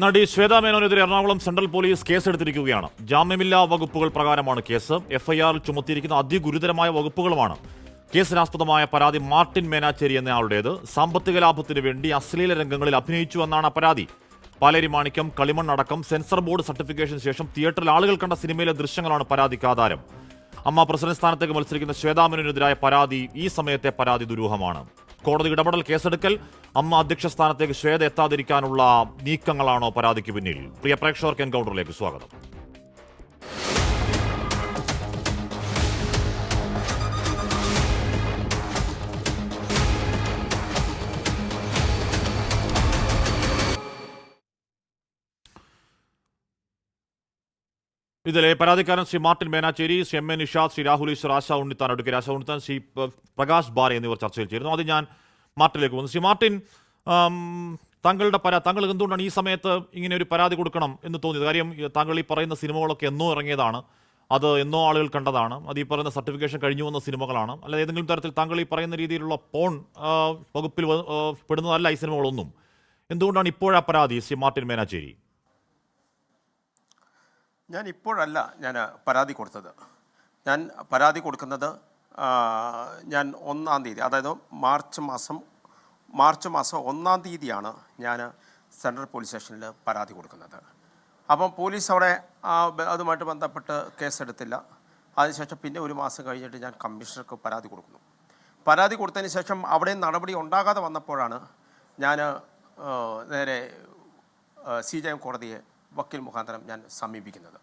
നടി Shweta മേനോനെതിരെ Ernakulam central police കേസെടുത്തിരിക്കുകയാണ്. ജാമ്യമില്ലാ വകുപ്പുകൾ പ്രകാരമാണ് കേസ്. എഫ്ഐആറിൽ ചുമത്തിയിരിക്കുന്ന അതിഗുരുതരമായ വകുപ്പുകളുമാണ്. കേസിനാസ്പദമായ പരാതി മാർട്ടിൻ മേനാച്ചേരി എന്നയാളുടേത്. സാമ്പത്തിക ലാഭത്തിനു വേണ്ടി അശ്ലീല രംഗങ്ങളിൽ അഭിനയിച്ചു എന്നാണ് പരാതി. പാലേരി മാണിക്യം, കളിമണ്ണടക്കം സെൻസർ ബോർഡ് സർട്ടിഫിക്കേഷന് ശേഷം തിയേറ്ററിൽ ആളുകൾ കണ്ട സിനിമയിലെ ദൃശ്യങ്ങളാണ് പരാതിക്ക് ആധാരം. അമ്മ പ്രസിഡന്റ് സ്ഥാനത്തേക്ക് മത്സരിക്കുന്ന ശ്വേതാ മേനോനെതിരായ പരാതി ഈ സമയത്തെ പരാതി ദുരൂഹമാണ്. കോടതി ഇടപെടൽ, കേസെടുക്കൽ, അമ്മ അധ്യക്ഷ സ്ഥാനത്തേക്ക് ശ്വേത എത്താതിരിക്കാനുള്ള നീക്കങ്ങളാണോ പരാതിക്ക് പിന്നിൽ? പ്രിയ പ്രേക്ഷകർക്ക് എൻകൗണ്ടറിലേക്ക് സ്വാഗതം. ഇതിലെ പരാതിക്കാരൻ Shri Martin Menachery, Shri M A Nishad, Shri Rahul Easwar, Asha Unnithan, അടുക്കൽ ആശ ഉണ്ണിത്താൻ, ശ്രീ പ്രകാശ് ബാരെ എന്നിവർ ചർച്ചയിൽ ചേരുന്നു. ആദ്യം ഞാൻ മാർട്ടിനിലേക്ക് പോകുന്നു. ശ്രീ മാർട്ടിൻ, താങ്കൾ എന്തുകൊണ്ടാണ് ഈ സമയത്ത് ഇങ്ങനെ ഒരു പരാതി കൊടുക്കണം എന്ന് തോന്നിയത്? കാര്യം താങ്കൾ ഈ പറയുന്ന സിനിമകളൊക്കെ എന്നോ ഇറങ്ങിയതാണ്, അത് എന്നോ ആളുകൾ കണ്ടതാണ്, അത് ഈ പറയുന്ന സർട്ടിഫിക്കേഷൻ കഴിഞ്ഞു വന്ന സിനിമകളാണ്. അല്ല ഏതെങ്കിലും തരത്തിൽ താങ്കൾ ഈ പറയുന്ന രീതിയിലുള്ള പോൺ വകുപ്പിൽ പെടുന്നതല്ല ഈ സിനിമകളൊന്നും. എന്തുകൊണ്ടാണ് ഇപ്പോഴാ പരാതി ശ്രീ മാർട്ടിൻ മേനാച്ചേരി? ഞാൻ ഇപ്പോഴല്ല പരാതി കൊടുത്തത്. ഞാൻ പരാതി കൊടുക്കുന്നത് ഞാൻ 1-ാം തീയതി, അതായത് മാർച്ച് മാസം 1-ാം തീയതിയാണ് ഞാൻ സെൻട്രൽ പോലീസ് സ്റ്റേഷനിൽ പരാതി കൊടുക്കുന്നത്. അപ്പം പോലീസ് അവിടെ അതുമായിട്ട് ബന്ധപ്പെട്ട് കേസെടുത്തില്ല. അതിനുശേഷം പിന്നെ ഒരു മാസം കഴിഞ്ഞിട്ട് ഞാൻ കമ്മീഷണർക്ക് പരാതി കൊടുക്കുന്നു. പരാതി കൊടുത്തതിന് ശേഷം അവിടെ നടപടി ഉണ്ടാകാതെ വന്നപ്പോഴാണ് ഞാൻ നേരെ CJM കോടതിയെ വക്കീൽ മുഖാന്തരം ഞാൻ സമീപിക്കുന്നത്.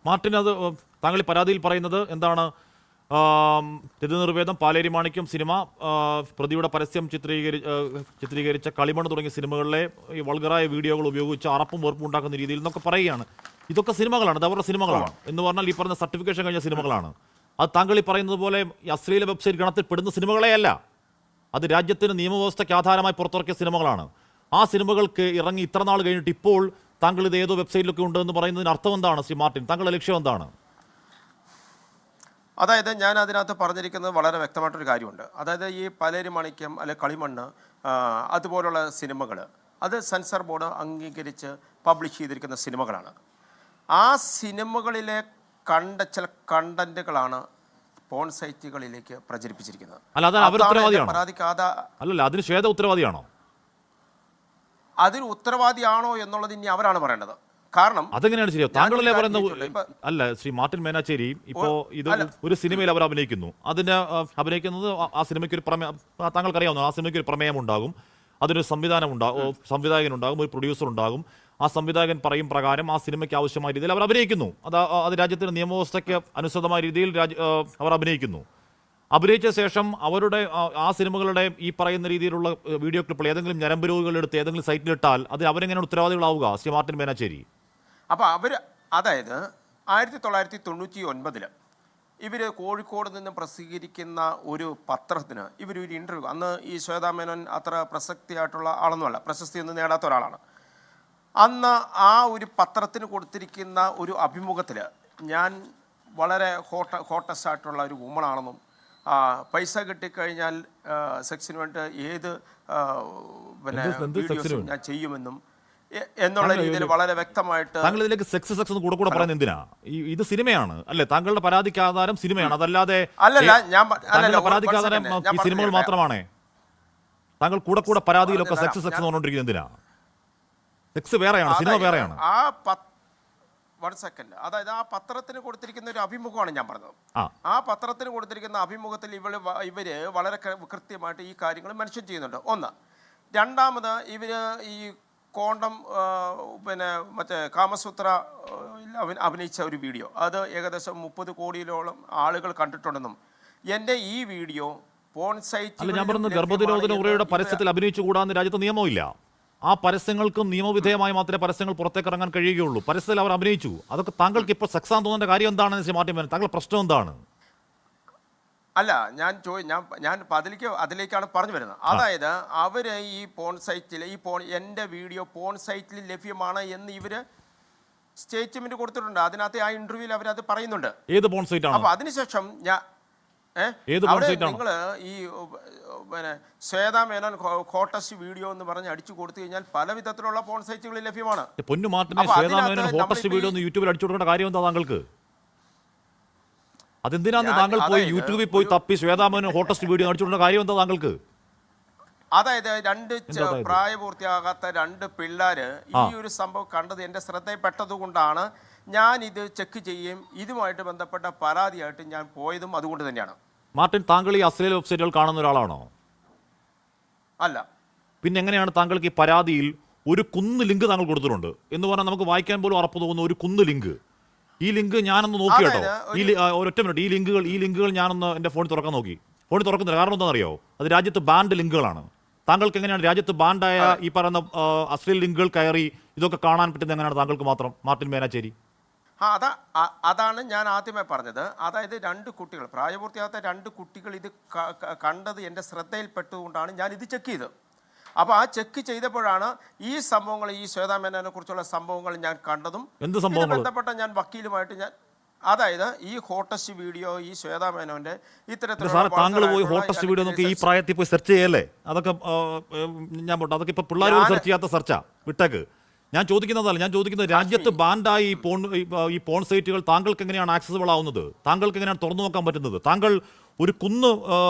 മാർട്ടിൻ, അത് താങ്കൾ പരാതിയിൽ പറയുന്നത് എന്താണ്? രതിനിർവേദം, പാലേരി മാണിക്യം സിനിമ, പ്രതിയുടെ പരസ്യം ചിത്രീകരിച്ച കളിമണ്ണ് തുടങ്ങിയ സിനിമകളിലെ ഈ വൾഗറായ വീഡിയോകൾ ഉപയോഗിച്ച് അറപ്പും വെറുപ്പും ഉണ്ടാക്കുന്ന രീതിയിൽ എന്നൊക്കെ പറയുകയാണ്. ഇതൊക്കെ സിനിമകളാണ്, ഇത് അവരുടെ സിനിമകളാണ് എന്ന് പറഞ്ഞാൽ ഈ പറഞ്ഞ സർട്ടിഫിക്കേഷൻ കഴിഞ്ഞ സിനിമകളാണ്. അത് താങ്കൾ ഈ പറയുന്നത് പോലെ ഈ അശ്ലീല വെബ്സൈറ്റ് ഗണത്തിൽ പെടുന്ന സിനിമകളെ അല്ല. അത് രാജ്യത്തിന് നിയമവ്യവസ്ഥയ്ക്ക് ആധാരമായി പുറത്തിറക്കിയ സിനിമകളാണ്. ആ സിനിമകൾക്ക് ഇറങ്ങി ഇത്ര നാൾ കഴിഞ്ഞിട്ട് ഇപ്പോൾ താങ്കൾ ഇത് ഏതോ വെബ്സൈറ്റിലൊക്കെ ഉണ്ട് എന്ന് പറയുന്നതിന് അർത്ഥം എന്താണ് ശ്രീ മാർട്ടിൻ? താങ്കളുടെ ലക്ഷ്യം എന്താണ്? അതായത് ഞാൻ അതിനകത്ത് പറഞ്ഞിരിക്കുന്നത് വളരെ വ്യക്തമായിട്ടൊരു കാര്യമുണ്ട്. അതായത് ഈ പാലേരി മാണിക്യം അല്ലെ കളിമണ്ണ് അതുപോലുള്ള സിനിമകൾ അത് സെൻസർ ബോർഡ് അംഗീകരിച്ച് പബ്ലിഷ് ചെയ്തിരിക്കുന്ന സിനിമകളാണ്. ആ സിനിമകളിലെ ചില കണ്ടന്റുകളാണ് പോൺ സൈറ്റുകളിലേക്ക് പ്രചരിപ്പിച്ചിരിക്കുന്നത്. അതിന് ശ്വേത ഉത്തരവാദിയാണോ? അതിന് ഉത്തരവാദിയാണോ എന്നുള്ളത് ഇനി അവരാണ് പറയേണ്ടത്. കാരണം അതെങ്ങനെയാണ് ശരിയോ? താങ്കളല്ലേ പറയുന്നത്? അല്ല ശ്രീ മാർട്ടിൻ മേനാച്ചേരി, ഇപ്പോ ഇത് ഒരു സിനിമയിൽ അവർ അഭിനയിക്കുന്നു. അതിന് അഭിനയിക്കുന്നത് ആ സിനിമയ്ക്ക് ഒരു പ്രമേയം, താങ്കൾക്കറിയാവുന്ന ആ സിനിമയ്ക്ക് ഒരു പ്രമേയം ഉണ്ടാകും, അതിനൊരു സംവിധായകൻ ഉണ്ടാകും, ഒരു പ്രൊഡ്യൂസർ ഉണ്ടാകും. ആ സംവിധായകൻ പറയും പ്രകാരം ആ സിനിമയ്ക്ക് ആവശ്യമായ രീതിയിൽ അവർ അഭിനയിക്കുന്നു. അത് രാജ്യത്തിന്റെ നിയമവ്യവസ്ഥയ്ക്ക് അനുസൃതമായ രീതിയിൽ അവർ അഭിനയിക്കുന്നു. അഭിനയിച്ച ശേഷം അവരുടെ ആ സിനിമകളുടെ ഈ പറയുന്ന രീതിയിലുള്ള വീഡിയോ ക്ലിപ്പുകൾ ഏതെങ്കിലും ഞരമ്പ് രോഗികളെടുത്ത് ഏതെങ്കിലും സൈറ്റിലിട്ടാൽ അത് അവരെങ്ങനെയാണ് ഉത്തരവാദികളാവുക ശ്രീ മാർട്ടിൻ മേനാച്ചേരി? അപ്പോൾ അതായത് 1999 ഇവർ കോഴിക്കോട് നിന്ന് പ്രസിദ്ധീകരിക്കുന്ന ഒരു പത്രത്തിന് ഇവരൊരു ഇൻ്റർവ്യൂ, അന്ന് ഈ ശ്വേതാ മേനോൻ അത്ര പ്രസക്തിയായിട്ടുള്ള ആളൊന്നുമല്ല, പ്രശസ്തിയൊന്നും നേടാത്ത ഒരാളാണ്. അന്ന് ആ ഒരു പത്രത്തിന് കൊടുത്തിരിക്കുന്ന ഒരു അഭിമുഖത്തിൽ ഞാൻ വളരെ ഹോട്ടസ്റ്റ് ആയിട്ടുള്ള ഒരു വുമണാണെന്നും പൈസ കിട്ടിക്കഴിഞ്ഞാൽ സെക്സിന് വേണ്ടി ഏത് വീഡിയോസും ഞാൻ ചെയ്യുമെന്നും എന്നുള്ള രീതിയിൽ വളരെ വ്യക്തമായിട്ട് താങ്കൾ ഇതിലേക്ക് സെക്സ് കൂടെ പറയുന്നത് എന്തിനാ? ഇത് സിനിമയാണ് അല്ലേ? താങ്കളുടെ പരാതിക്ക് ആധാരം സിനിമയാണ്, അതല്ലാതെ പരാതിക്ക് ആധാരം ഈ സിനിമകൾ മാത്രമാണേ. താങ്കൾ കൂടെ പരാതിയിലൊക്കെ സെക്സ് പറഞ്ഞുകൊണ്ടിരിക്കുന്നത് എന്തിനാ? സെക്സ് വേറെയാണ്, സിനിമ വേറെയാണ്. അതായത് ആ പത്രത്തിന് കൊടുത്തിരിക്കുന്ന ഒരു അഭിമുഖമാണ് ഞാൻ പറഞ്ഞത്. ആ പത്രത്തിന് കൊടുത്തിരിക്കുന്ന അഭിമുഖത്തിൽ ഇവര് വളരെ കൃത്യമായിട്ട് ഈ കാര്യങ്ങൾ മെൻഷൻ ചെയ്യുന്നുണ്ട്. ഒന്ന്. രണ്ടാമത് ഇവര് ഈ കോണ്ടം മറ്റേ കാമസൂത്ര അഭിനയിച്ച ഒരു വീഡിയോ, അത് ഏകദേശം 30 കോടിയിലോളം ആളുകൾ കണ്ടിട്ടുണ്ടെന്നും എൻ്റെ ഈ വീഡിയോ പോൺ സൈറ്റ് ഞാൻ പറഞ്ഞു ഗർഭനിരോധന ഉറയുടെ പരസ്യത്തിൽ അഭിനയിച്ചുകൂടാന്ന് രാജ്യത്ത് നിയമമില്ല. ആ പരസ്യങ്ങൾക്കും നിയമവിധേയമായി മാത്രമേ പരസ്യങ്ങൾ പുറത്തേക്ക് ഇറങ്ങാൻ കഴിയുകയുള്ളൂ. പരസ്യത്തിൽ അവർ അഭിനയിച്ചു. അതൊക്കെ താങ്കൾക്ക് ഇപ്പോൾ സെക്സാന്ന് തോന്നുന്ന കാര്യം എന്താണെന്ന് ശ്രീ മാർട്ടിൻ മേനോൻ, താങ്കളുടെ പ്രശ്നം എന്താണ്? അല്ല, ഞാൻ അതിലേക്കാണ് പറഞ്ഞു വരുന്നത്. അതായത് അവർ ഈ പോൺ സൈറ്റിൽ എൻ്റെ വീഡിയോ പോൺ സൈറ്റിൽ ലഭ്യമാണ് എന്ന് ഇവർ സ്റ്റേറ്റ്മെന്റ് കൊടുത്തിട്ടുണ്ട്. അതിനകത്ത് ആ ഇന്റർവ്യൂവിൽ അവരത് പറയുന്നുണ്ട്. ഏത് പോൺ സൈറ്റ് ആണ്? അപ്പോൾ അതിനുശേഷം ഏത് അവിടെ porn site ആണ്? നിങ്ങൾ ഈ പിന്നെ ശ്വേതാ മേനോൻ ഹോട്ടസ്റ്റ് വീഡിയോ എന്ന് പറഞ്ഞ് അടിച്ചു കൊടുത്തു കഴിഞ്ഞാൽ പല വിധത്തിലുള്ള പോൺ സൈറ്റുകൾ ലഭ്യമാണ്. പൊന്നു മാർട്ടിനെ അപ്പൊ ശ്വേതാ അതിനകത്ത് മേനോൻ ഹോട്ടസ്റ്റ് നമ്മളിപ്പോ വീഡിയോ ഒന്ന് യൂട്യൂബിൽ അടിച്ചു കൊടുക്കേണ്ട കാര്യം എന്താ താങ്കൾക്ക്? അതെന്തിനാന്ന് ഞാൻ- താങ്കൾ പോയി അതായത് യൂട്യൂബിൽ പോയി തപ്പി ശ്വേതാ മേനോൻ ഹോട്ടസ്റ്റ് വീഡിയോ അടിച്ചു കൊടുക്കേണ്ട കാര്യം എന്താ താങ്കൾക്ക്? അതായത് പ്രായപൂർത്തിയാകാത്ത 2 പിള്ളേര് ഈ ഒരു സംഭവം കണ്ടത് എന്റെ ശ്രദ്ധയിൽപ്പെട്ടത് കൊണ്ടാണ് ഞാൻ ഇത് ചെക്ക് ചെയ്യുകയും ഇതുമായിട്ട് ബന്ധപ്പെട്ട പരാതിയായിട്ട് ഞാൻ പോയതും അതുകൊണ്ട് തന്നെയാണ്. മാർട്ടിൻ, താങ്കൾ ഈ അശ്ലീല വെബ്സൈറ്റുകൾ കാണുന്ന ഒരാളാണോ? അല്ല. പിന്നെ എങ്ങനെയാണ് താങ്കൾക്ക് ഈ പരാതിയിൽ ഒരു കുന്ന് ലിങ്ക് താങ്കൾ കൊടുത്തിട്ടുണ്ട് എന്ന് പറഞ്ഞാൽ നമുക്ക് വായിക്കാൻ പോലും ഉറപ്പ് തോന്നുന്ന ഒരു കുന്ന് ലിങ്ക്? ഈ ലിങ്ക് ഞാനൊന്ന് നോക്കി കേട്ടോ. ഒരൊറ്റ മിനിറ്റ്, ഈ ലിങ്കുകൾ ഞാനൊന്ന് എൻ്റെ ഫോണിൽ തുറക്കാൻ നോക്കി. ഫോണിൽ തുറക്കുന്നില്ല. കാരണം എന്താണെന്നറിയോ? അത് രാജ്യത്ത് ബാൻഡ് ലിങ്കുകളാണ്. താങ്കൾക്ക് എങ്ങനെയാണ് രാജ്യത്ത് ബാൻഡായ ഈ പറയുന്ന അശ്ലീൽ ലിങ്കുകൾ കയറി ഇതൊക്കെ കാണാൻ പറ്റുന്നത്? എങ്ങനെയാണ് താങ്കൾക്ക് മാത്രം, മാർട്ടിൻ മേനാച്ചേരി? അതാണ് ഞാൻ ആദ്യമേ പറഞ്ഞത്. അതായത് 2 കുട്ടികൾ, പ്രായപൂർത്തിയാകാത്ത 2 കുട്ടികൾ ഇത് കണ്ടത് എൻ്റെ ശ്രദ്ധയിൽപ്പെട്ടതുകൊണ്ടാണ് ഞാൻ ഇത് ചെക്ക് ചെയ്തത്. അപ്പോൾ ആ ചെക്ക് ചെയ്തപ്പോഴാണ് ഈ സംഭവങ്ങൾ, ഈ ശ്വേതാ മേനോനെ കുറിച്ചുള്ള സംഭവങ്ങൾ ഞാൻ കണ്ടതും. എന്ത് സംഭവങ്ങൾ? ബന്ധപ്പെട്ട ഞാൻ വക്കീലുമായിട്ട് ഞാൻ, അതായത് ഈ ഹോട്ടസ്റ്റ് വീഡിയോ, ഈ ശ്വേതാ മേനോന്റെ സാറേ, താങ്കൾ പോയി ഹോട്ടസ്റ്റ് വീഡിയോ നോക്കി ഈ പ്രായത്തിൽ പോയി സെർച്ച് ചെയ്യല്ലേ? അതൊക്കെ ഞാൻ പോട്ടെ, അതൊക്കെ ഇപ്പൊ പിള്ളേർ സെർച്ച് ചെയ്യാത്ത സെർച്ചാ, വിട്ടേക്ക്. ഞാൻ ചോദിക്കുന്നതല്ല, ഞാൻ ചോദിക്കുന്നത് രാജ്യത്ത് ബാൻഡായി ഈ പോൺ സൈറ്റുകൾ താങ്കൾക്ക് എങ്ങനെയാണ് ആക്സസിബിൾ ആവുന്നത്? താങ്കൾക്ക് എങ്ങനെയാണ് തുറന്നു നോക്കാൻ പറ്റുന്നത്? താങ്കൾ ഒരു കുന്ന്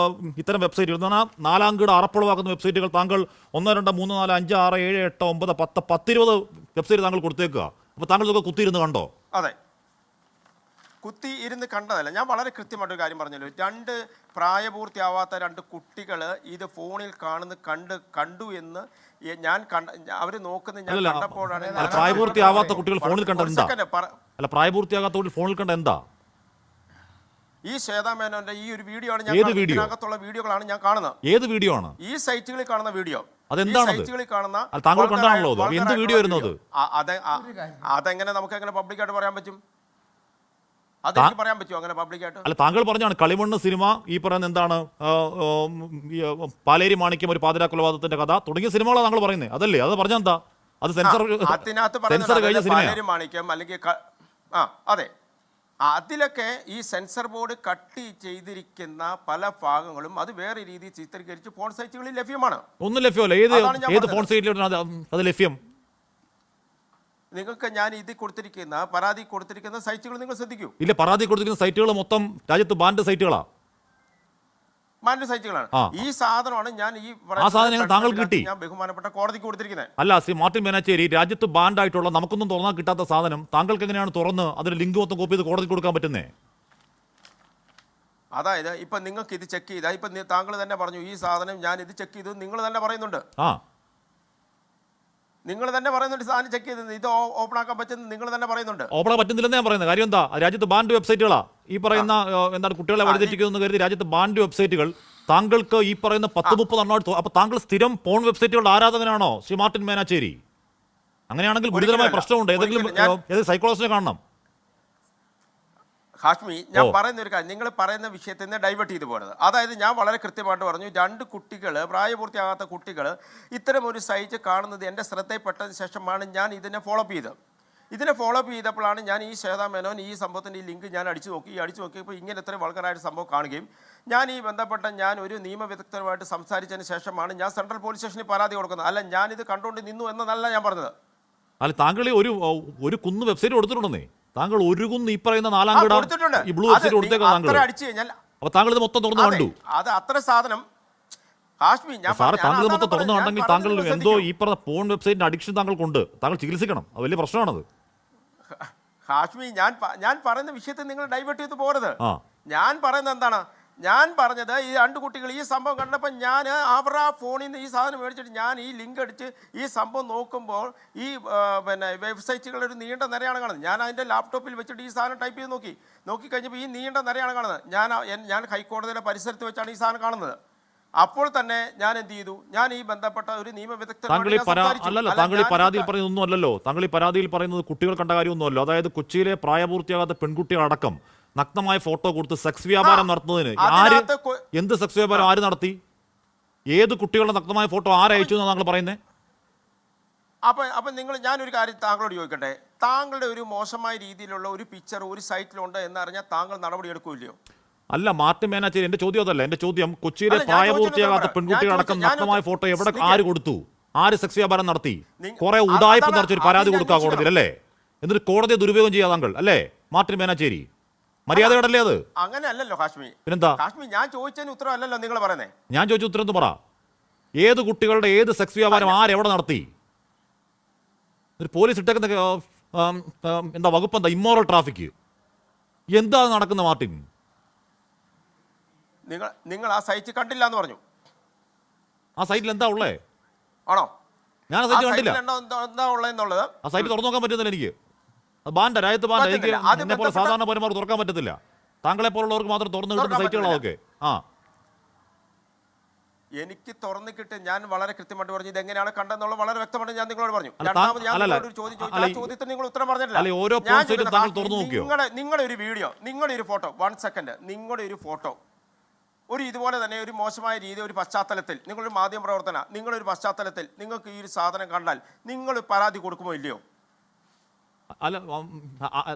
ഇത്തരം വെബ്സൈറ്റുകൾ എന്ന് പറഞ്ഞാൽ 4 അറപ്പുളവാക്കുന്ന വെബ്സൈറ്റുകൾ താങ്കൾ 1, 2, 3, 4, 5, 6, 7, 8, 9, 10, 20 വെബ്സൈറ്റ് താങ്കൾ കൊടുത്തേക്കുക. അപ്പോൾ താങ്കൾ ഇതൊക്കെ കുത്തിയിരുന്ന് കണ്ടോ? അതെ, കുത്തി ഇരുന്ന് കണ്ടതല്ല. ഞാൻ വളരെ കൃത്യമായിട്ടൊരു കാര്യം പറഞ്ഞല്ലോ. 2 പ്രായപൂർത്തിയാവാത്ത 2 കുട്ടികൾ ഇത് ഫോണിൽ കണ്ടു എന്ന് ഞാൻ അവർ നോക്കുന്നത് ഞാൻ കണ്ടപ്പോഴാണ്. പ്രായപൂർത്തിയാവാത്ത കുട്ടികൾ ഫോണിൽ കണ്ട എന്താ? അല്ല, പ്രായപൂർത്തിയാകാത്ത കുട്ടികൾ ഫോണിൽ കണ്ട എന്താ? ഈ ശ്വേതാ മേനോന്റെ ഈ ഒരു വീഡിയോ ആണ് ഞാൻ ഇതിനകത്തുള്ള വീഡിയോകളാണ് ഞാൻ കാണുന്നത്. ഏത് വീഡിയോ ആണ്? ഈ സൈറ്റുകളിൽ കാണുന്ന വീഡിയോ. അതെന്താണ്? താങ്കൾ കണ്ടാണല്ലോ. എന്ത് വീഡിയോ വരുന്നത്? അതെങ്ങനെ നമുക്ക് എങ്ങനെ പബ്ലിക്കായിട്ട് പറയാൻ പറ്റും? അതെനിക്ക് പറയാൻ പറ്റുമോ അങ്ങനെ പബ്ലിക്കായിട്ട്? അല്ല, താങ്കൾ പറഞ്ഞാണ് കളിമണ്ണ് സിനിമ, ഈ പറയുന്ന എന്താണ് പാലേരി മാണിക്യം, ഒരു പാതിരാ കൊലപാതകത്തിന്റെ കഥ തുടങ്ങിയ സിനിമകളാണ് താങ്കൾ പറയുന്നത്, അതല്ലേ? അത് പറഞ്ഞാൽ എന്താ? അത് സെൻസർ കഴിഞ്ഞ സിനിമ മാണിക്യം അല്ലെങ്കിൽ അതെ, അതിലൊക്കെ ഈ സെൻസർ ബോർഡ് കട്ട് ചെയ്തിരിക്കുന്ന പല ഭാഗങ്ങളും അത് വേറെ രീതിയിൽ ചിത്രീകരിച്ച് ഫോൺ സൈറ്റുകളിൽ ലഭ്യമാണ്. ഒന്നും ലഭ്യമല്ല. ഏത് ഫോൺ സൈറ്റിലാണ് അത് ലഭ്യം? നിങ്ങൾക്ക് ഞാൻ ഇത് കൊടുത്തിരിക്കുന്ന പരാതി കൊടുത്തിരിക്കുന്ന സൈറ്റുകൾ നിങ്ങൾ ശ്രദ്ധിക്കൂ. ഇല്ല, പരാതി കൊടുത്തിരിക്കുന്ന സൈറ്റുകൾ മൊത്തം രാജ്യത്ത് ബാൻഡ് സൈറ്റുകളാണ്. ബാൻഡ് സൈറ്റുകളാണ്. ഈ സാധനമാണ് ഞാൻ താങ്കൾക്ക് കിട്ടി. ഞാൻ ബഹുമാനപ്പെട്ട കോടതിക്ക് കൊടുത്തിരിക്കുന്നത്. അല്ല, ശ്രീ മാർട്ടിൻ മേനാച്ചേരി, രാജ്യത്ത് ബാൻഡ് ആയിട്ടുള്ള നമുക്കൊന്നും തുറന്നാൽ കിട്ടാത്ത സാധനം താങ്കൾക്ക് എങ്ങനെയാണ് തുറന്ന് അതിന് ലിങ്ക് മൊത്തം കോപ്പി ചെയ്ത് കോടതിക്ക് കൊടുക്കാൻ പറ്റുന്നേ? അതായത് ഇപ്പൊ നിങ്ങൾക്ക് ഇത് ചെക്ക് ചെയ്താൽ, ഇപ്പൊ താങ്കൾ തന്നെ പറഞ്ഞു ഈ സാധനം ഞാൻ ഇത് ചെക്ക് ചെയ്തു, നിങ്ങൾ തന്നെ പറയുന്നുണ്ട്. നിങ്ങൾ തന്നെ പറയുന്നുണ്ട് സാധനം ചെക്ക് ചെയ്ത് ഇത് ഓപ്പൺ ആക്കാൻ പറ്റുന്നത് നിങ്ങൾ തന്നെ പറയുന്നുണ്ട്. ഓപ്പൺ പറ്റുന്നില്ലെന്ന് ഞാൻ പറയുന്നത്. കാര്യം എന്താ? രാജ്യത്ത് ബാൻഡ് വെബ്സൈറ്റുകളാ ഈ പറയുന്ന എന്താണ് കുട്ടികളെ വഴിതെറ്റിക്കുന്നു കരുതി രാജ്യത്ത് ബാൻഡ് വെബ്സൈറ്റുകൾ താങ്കൾക്ക് ഈ പറയുന്ന 10-30 എണ്ണമായിട്ട്. അപ്പൊ താങ്കൾ സ്ഥിരം പോൺ വെബ്സൈറ്റുകളുടെ ആരാധകനാണോ ശ്രീ മാർട്ടിൻ മേനാച്ചേരി? അങ്ങനെയാണെങ്കിൽ ഗുരുതരമായ പ്രശ്നമുണ്ട്. ഏതെങ്കിലും സൈക്കോളജിസ്റ്റിനെ കാണണം. ഹാഷ്മി, ഞാൻ പറയുന്ന ഒരു കാര്യം, നിങ്ങൾ പറയുന്ന വിഷയത്തിൽ നിന്ന് ഡൈവേർട്ട് ചെയ്തു പോകരുത്. അതായത് ഞാൻ വളരെ കൃത്യമായിട്ട് പറഞ്ഞു, 2 കുട്ടികൾ, പ്രായപൂർത്തിയാകാത്ത കുട്ടികൾ ഇത്തരം ഒരു സൈറ്റ് കാണുന്നത് എൻ്റെ ശ്രദ്ധയിൽപ്പെട്ടതിന് ശേഷമാണ് ഞാൻ ഇതിനെ ഫോളോ അപ്പ് ചെയ്തത്. ഇതിനെ ഫോളോ അപ്പ് ചെയ്തപ്പോഴാണ് ഞാൻ ഈ ശ്വേതാ മേനോൻ ഈ സംഭവത്തിൻ്റെ ഈ ലിങ്ക് ഞാൻ അടിച്ചു നോക്കിയപ്പോൾ ഇങ്ങനെ ഇത്ര വൾഗറായിട്ട് സംഭവം കാണുകയും ഞാൻ ഈ ബന്ധപ്പെട്ട ഞാൻ ഒരു നിയമവിദഗ്ധരുമായിട്ട് സംസാരിച്ചതിന് ശേഷമാണ് ഞാൻ സെൻട്രൽ പോലീസ് സ്റ്റേഷനിൽ പരാതി കൊടുക്കുന്നത്. അല്ല, ഞാനിത് കണ്ടുകൊണ്ട് നിന്നു എന്നല്ല ഞാൻ പറഞ്ഞത്. അല്ല, താങ്കൾ ഒരു കുന്ന് വെബ്സൈറ്റ് കൊടുത്തിട്ടുണ്ടെന്നേ. താങ്കൾ ഒരു കുന്ന് ഈ പറയുന്ന 4 ഈ ബ്ലൂ വെബ്സൈറ്റ് കൊടുത്തേക്കാം താങ്കൾ. അപ്പൊ താങ്കൾ ഇത് മൊത്തം തുറന്നു കണ്ടു. അത് അത്ര സാധനം സാറ് താങ്കൾ മൊത്തം തുറന്നു കണ്ടെങ്കിൽ താങ്കൾ എന്തോ ഈ പറഞ്ഞ പോൺ വെബ്സൈറ്റിന്റെ അഡിക്ഷൻ താങ്കൾക്കുണ്ട്. താങ്കൾ ചികിത്സിക്കണം. അത് വലിയ പ്രശ്നമാണത്. ഹാഷ്മി, ഞാൻ പറയുന്ന വിഷയത്തിൽ നിങ്ങൾ ഡൈവേർട്ട് ചെയ്ത് പോകരുത്. ഞാൻ പറയുന്നത് എന്താണ്? ഞാൻ പറഞ്ഞത് ഈ 2 കുട്ടികൾ ഈ സംഭവം കണ്ടപ്പോൾ ഞാൻ അവരുടെ ആ ഫോണിൽ നിന്ന് ഈ സാധനം മേടിച്ചിട്ട് ഞാൻ ഈ ലിങ്ക് അടിച്ച് ഈ സംഭവം നോക്കുമ്പോൾ ഈ വെബ്സൈറ്റുകളുടെ ഒരു നീണ്ട നിരയാണ് കാണുന്നത്. ഞാൻ അതിൻ്റെ ലാപ്ടോപ്പിൽ വെച്ചിട്ട് ഈ സാധനം ടൈപ്പ് ചെയ്ത് നോക്കി കഴിഞ്ഞപ്പോൾ ഈ നീണ്ട നിരയാണ് കാണുന്നത്. ഞാൻ ഹൈക്കോടതിയുടെ പരിസരത്ത് വെച്ചാണ് ഈ സാധനം കാണുന്നത്. അപ്പോൾ തന്നെ ഞാൻ എന്ത് ചെയ്തു? ഞാൻ ഈ ബന്ധപ്പെട്ട ഒരു നിയമവിദഗ്ധൻ. താങ്കൾ ഈ പരാതിയിൽ പറയുന്നൊന്നും അല്ലല്ലോ. താങ്കൾ ഈ പരാതിയിൽ പറയുന്നത് കുട്ടികൾ കണ്ട കാര്യമൊന്നുമല്ലോ. അതായത് കൊച്ചിയിലെ പ്രായപൂർത്തിയാകാത്ത പെൺകുട്ടികളടക്കം നഗ്നമായ ഫോട്ടോ കൊടുത്ത് സെക്സ് വ്യാപാരം നടത്തുന്നതിന് എന്ത് സെക്സ് വ്യാപാരം ആര് നടത്തി? ഏത് കുട്ടികളുടെ നഗ്നമായ ഫോട്ടോ ആരയച്ചു എന്നാണ് താങ്കൾ പറയുന്നത്? അപ്പം ഞാനൊരു കാര്യം താങ്കളോട് ചോദിക്കട്ടെ. താങ്കളുടെ ഒരു മോശമായ രീതിയിലുള്ള ഒരു പിക്ചർ ഒരു സൈറ്റിലുണ്ട് എന്നറിഞ്ഞാൽ താങ്കൾ നടപടി എടുക്കൂല്ലയോ? അല്ല മാർട്ടിൻ മേനാച്ചേരി, എന്റെ ചോദ്യം അതല്ല. എന്റെ ചോദ്യം കൊച്ചിയിലെ അല്ല, ഞാൻ പ്രായപൂർത്തിയാകാത്ത ചോദിച്ചത് പെൺകുട്ടികളടക്കം ഞാൻ നഗ്നമായ ഫോട്ടോ എവിടെ ശ്രദ്ധിക്കുക. ആര് കൊടുത്തു? ആര് സെക്സ് വ്യാപാരം നടത്തി? നിങ്ങ- കുറെ ഉടായ്പ അതാണ് നിറച്ചൊരു പരാതി ആദ്യം ഞാൻ കൊടുക്കുക ചോദിച്ചത്. കോടതിയിൽ അല്ലേ? എന്നിട്ട് കോടതിയെ ദുരുപയോഗം ചെയ്യാ താങ്കൾ അല്ലേ മാർട്ടിൻ മേനാച്ചേരി? മര്യാദയോടല്ലേ അത്? അങ്ങനെ അല്ലല്ലോ കാശ്മീർ. പിന്നെന്താ? കാശ്മീർ ഞാൻ ചോദിച്ചതിന് ഉത്തരവല്ലല്ലോ നിങ്ങൾ പറയുന്നേ. ഞാൻ ചോദിച്ച ഉത്തരം ഒന്ന് പറ. ഏത് കുട്ടികളുടെ ഏത് സെക്സ് വ്യാപാരം ആരെവിടെ നടത്തി? ഒരു പോലീസ് ഇട്ടേക്കുന്ന എന്താ വകുപ്പ് എന്താ? Immoral traffic. എന്താ നടക്കുന്ന മാർട്ടിൻ? നിങ്ങൾ ആ സൈറ്റ് കണ്ടില്ല എന്ന് പറഞ്ഞു. ആ സൈറ്റിൽ എന്താ ഉള്ളേ? ആണോ? ഞാൻ ആ സൈറ്റ് കണ്ടില്ല. എന്താ ഉള്ളതെന്നുള്ളത് ആ സൈറ്റ് തുറന്നു നോക്കാൻ പറ്റുന്നില്ല എനിക്ക്. അത് ബാൻഡ രാജ്യത്ത് ബാൻഡ. എനിക്ക് പറ്റുന്നില്ല. അത് എന്നെ പോലെ സാധാരണ പൗരന്മാർക്ക് തുറക്കാൻ പറ്റത്തില്ല. താങ്കളെ പോലുള്ളവർക്ക് മാത്രം തുറന്നു കിട്ടുന്ന തുറക്കാൻ സൈറ്റുകളൊക്കെ. ആ എനിക്ക് തുറന്നു കിട്ടി. ഞാൻ വളരെ കൃത്യമായിട്ട് പറഞ്ഞു ഇത് എങ്ങനെയാണ് കണ്ടെന്നുള്ളത് വളരെ വ്യക്തമായിട്ട് ഞാൻ നിങ്ങളോട് പറഞ്ഞു. അല്ല, രണ്ടാമത് ഞാൻ അല്ലല്ല. നിങ്ങളോട് ഒരു ചോദ്യം ചോദിച്ചു. അല്ല, ആ ചോദ്യത്തിന് നിങ്ങൾ ഉത്തരം പറഞ്ഞിട്ടില്ല. അല്ല, ഓരോ ഞാൻ പോസ്റ്റ് ചോദിക്കുന്നത് താങ്കൾ തുറന്നു നോക്കിയോ? നിങ്ങളുടെ ഒരു വീഡിയോ, നിങ്ങളുടെ ഒരു ഫോട്ടോ, 1 സെക്കൻഡ്, നിങ്ങളുടെ ഒരു ഫോട്ടോ ഒരു ഇതുപോലെ തന്നെ ഒരു മോശമായ രീതി ഒരു പശ്ചാത്തലത്തിൽ, നിങ്ങളൊരു മാധ്യമ പ്രവർത്തന, നിങ്ങളൊരു പശ്ചാത്തലത്തിൽ നിങ്ങൾക്ക് ഈ ഒരു സാധനം കണ്ടാൽ നിങ്ങൾ പരാതി കൊടുക്കുമോ ഇല്ലയോ? അല്ല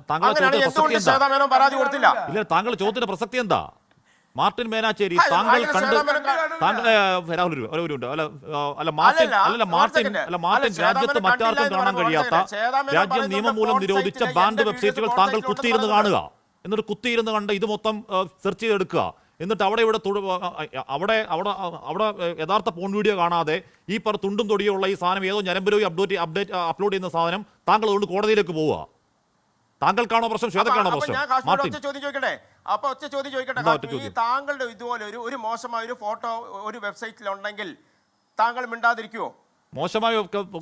താങ്കളുടെ അങ്ങനെയാണ് ചോദ്യത്തിന്റെ എന്തുകൊണ്ട് പ്രസക്തി എന്താ? ശ്വേതാമേനോൻ പരാതി കൊടുത്തില്ല? ഇല്ല, താങ്കളുടെ ചോദ്യത്തിന്റെ പ്രസക്തി എന്താ? മാർട്ടിൻ മേനാച്ചേരി ഹായ്, താങ്കൾ ഭയങ്കര കണ്ട് ശ്വേതാമേനോൻ താങ്കൾ രാഹുൽ ഒരു മിനിറ്റ്. അല്ല മാർട്ടിൻ രാജ്യത്ത് മറ്റാർക്കും കാണാൻ കഴിയാത്ത, രാജ്യം നിയമം മൂലം നിരോധിച്ച ബാൻഡ് വെബ്സൈറ്റുകൾ താങ്കൾ കുത്തിയിരുന്ന് കാണുക. എന്നിട്ട് കുത്തിയിരുന്ന് കണ്ട് ഇത് മൊത്തം സെർച്ച് ചെയ്തെടുക്കുക. എന്നിട്ട് അവിടെ ഇവിടെ അവിടെ അവിടെ അവിടെ യഥാർത്ഥ പോൺ വീഡിയോ കാണാതെ ഈ തുണ്ടും തൊടിയുള്ള ഈ സാധനം ഏതോ ഞരമ്പരോയി അപ്ലോഡ് ചെയ്യുന്ന സാധനം താങ്കൾ അതുകൊണ്ട് കോടതിയിലേക്ക് പോവുക. താങ്കൾക്കാണോ പ്രശ്നം? ശ്വേതക്കാണോ പ്രശ്നം? മാർട്ടിൻ ചോദ്യം ചോദിക്കട്ടെ. അപ്പൊ ഒറ്റ ചോദ്യം ചോദിക്കട്ടെ. ഈ താങ്കളുടെ ഇതുപോലെ ഒരു മോശമായ ഒരു ഫോട്ടോ ഒരു വെബ്സൈറ്റിൽ ഉണ്ടെങ്കിൽ താങ്കൾ മിണ്ടാതിരിക്കുവോ? മോശമായ